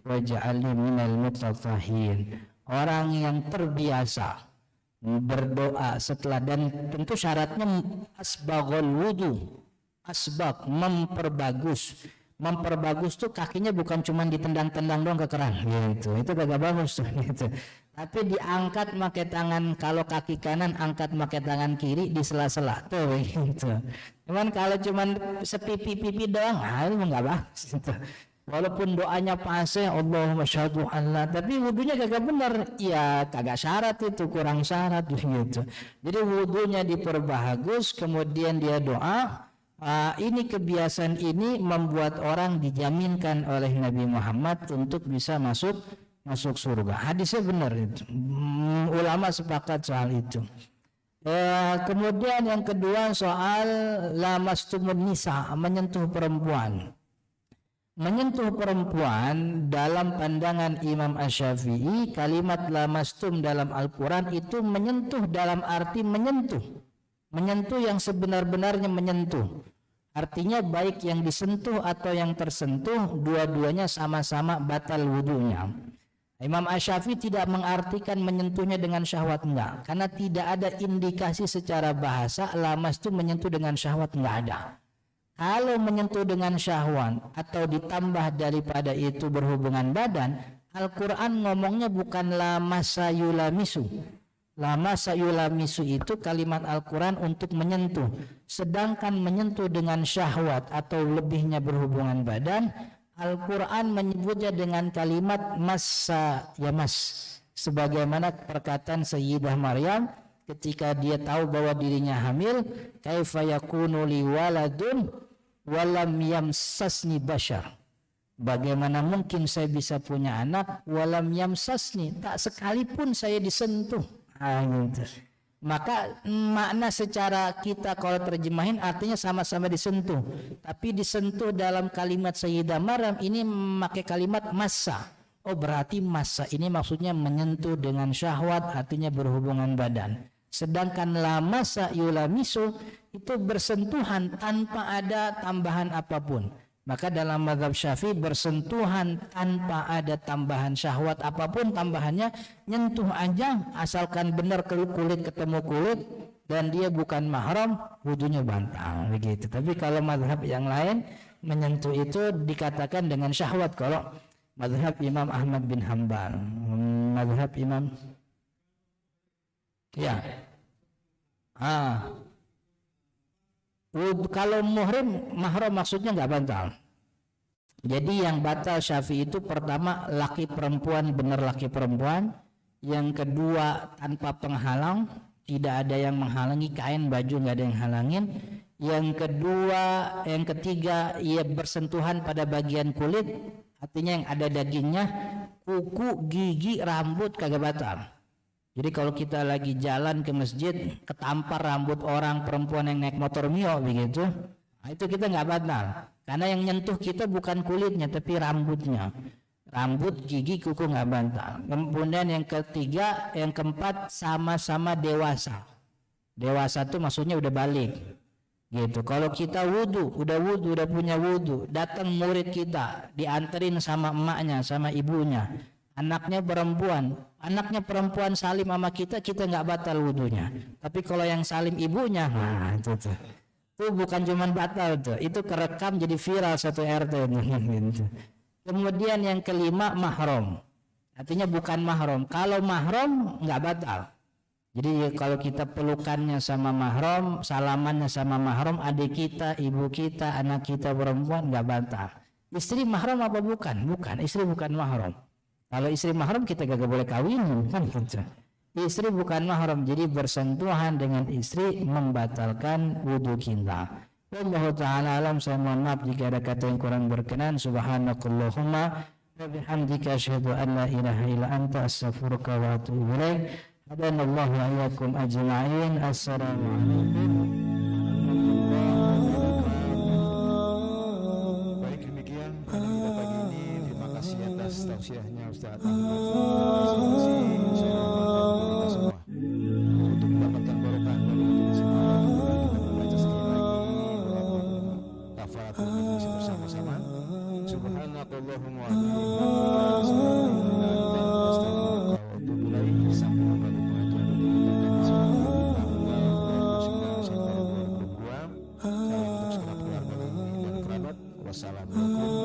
wa ja'alni minal mutatahhirin. Orang yang terbiasa berdoa setelah, dan tentu syaratnya asbaghul wudu. Asbagh, memperbagus tuh kakinya bukan cuma ditendang-tendang doang ke keran gitu. Itu kagak bagus tuh gitu. Tapi diangkat pakai tangan, kalau kaki kanan angkat pakai tangan kiri di sela-sela tuh gitu. Cuman kalau cuman sepipi-pipi doang, itu enggak bagus gitu. Walaupun doanya pasih Allahumma syahadu Allah, tapi wudunya kagak benar, ya kagak syarat, itu kurang syarat gitu. Jadi wudunya diperbagus, kemudian dia doa. Ini kebiasaan ini membuat orang dijaminkan oleh Nabi Muhammad untuk bisa masuk surga. Hadisnya benar itu. Ulama sepakat soal itu. Kemudian yang kedua soal lamastumun nisa, menyentuh perempuan. Menyentuh perempuan dalam pandangan Imam Asy-Syafi'i, kalimat lamastum dalam Al-Quran itu menyentuh dalam arti menyentuh yang sebenar-benarnya menyentuh. Artinya baik yang disentuh atau yang tersentuh, dua-duanya sama-sama batal wudunya. Imam Asy-Syafi'i tidak mengartikan menyentuhnya dengan syahwat, enggak, karena tidak ada indikasi secara bahasa lamastum menyentuh dengan syahwat, enggak ada. Kalau menyentuh dengan syahwat atau ditambah daripada itu berhubungan badan, Al-Quran ngomongnya bukan lamasa yulamisu. Lamasa yulamisu itu kalimat Al-Quran untuk menyentuh. Sedangkan menyentuh dengan syahwat atau lebihnya berhubungan badan, Al-Quran menyebutnya dengan kalimat massa yamas. Sebagaimana perkataan Sayyidah Maryam ketika dia tahu bahwa dirinya hamil, kaifa yakunu li waladun walam yamsasni bashar. Bagaimana mungkin saya bisa punya anak walam yamsasni, tak sekalipun saya disentuh. Gitu. Maka makna secara kita kalau terjemahin artinya sama-sama disentuh, tapi disentuh dalam kalimat Sayyidah Maryam ini memakai kalimat massa. Oh berarti massa ini maksudnya menyentuh dengan syahwat, artinya berhubungan badan. Sedangkan lamasa yulamisu itu bersentuhan tanpa ada tambahan apapun. Maka dalam mazhab Syafi'i bersentuhan tanpa ada tambahan syahwat apapun, tambahannya nyentuh aja asalkan benar kulit ketemu kulit dan dia bukan mahram, wudunya batal begitu. Tapi kalau mazhab yang lain menyentuh itu dikatakan dengan syahwat. Kalau mazhab Imam Ahmad bin Hanbal, mazhab Imam ya. Kalau muhrim mahram maksudnya nggak batal. Jadi yang batal Syafi'i itu pertama laki perempuan, benar laki perempuan. Yang kedua tanpa penghalang, tidak ada yang menghalangi, kain baju nggak ada yang halangin. Yang ketiga ia bersentuhan pada bagian kulit, artinya yang ada dagingnya, kuku, gigi, rambut kagak batal. Jadi kalau kita lagi jalan ke masjid ketampar rambut orang perempuan yang naik motor Mio begitu, nah itu kita nggak batal karena yang nyentuh kita bukan kulitnya tapi rambutnya, rambut, gigi, kuku nggak batal. Kemudian yang ketiga, yang keempat sama-sama dewasa. Dewasa itu maksudnya udah balik gitu. Kalau kita udah punya wudu, datang murid kita dianterin sama emaknya sama ibunya, anaknya perempuan salim sama kita nggak batal wudunya. Tapi kalau yang salim ibunya, nah itu bukan cuma batal tuh, itu kerekam jadi viral satu RT. Kemudian yang kelima mahram, artinya bukan mahram. Kalau mahram nggak batal. Jadi kalau kita pelukannya sama mahram, salamannya sama mahram, adik kita, ibu kita, anak kita perempuan nggak batal. Istri mahram apa bukan? Bukan, istri bukan mahram. Kalau istri mahram kita gak boleh kawin kan gitu. Istri bukan mahram, jadi bersentuhan dengan istri membatalkan wudu kita. Wallahu ta'ala alam. Saya mohon maaf jika ada kata yang kurang berkenan. Subhanakallahumma wa bihamdika asyhadu an la ilaha illa anta astaghfiruka wa atubu ilaik. Hadanallahu wa iyyakum ajma'in. Assalamualaikum. Baik, demikian pada pagi ini. Terima kasih atas tausiahnya Ustaz Ahmad. Untuk mendapatkan barokah dari semua kita membaca sekali lagi kafaratul majlis bersama-sama. Subhanakallahumma wa bihamdika sampai jumpa di pengajian salam untuk segala keluarga dan kerabat. Wassalamualaikum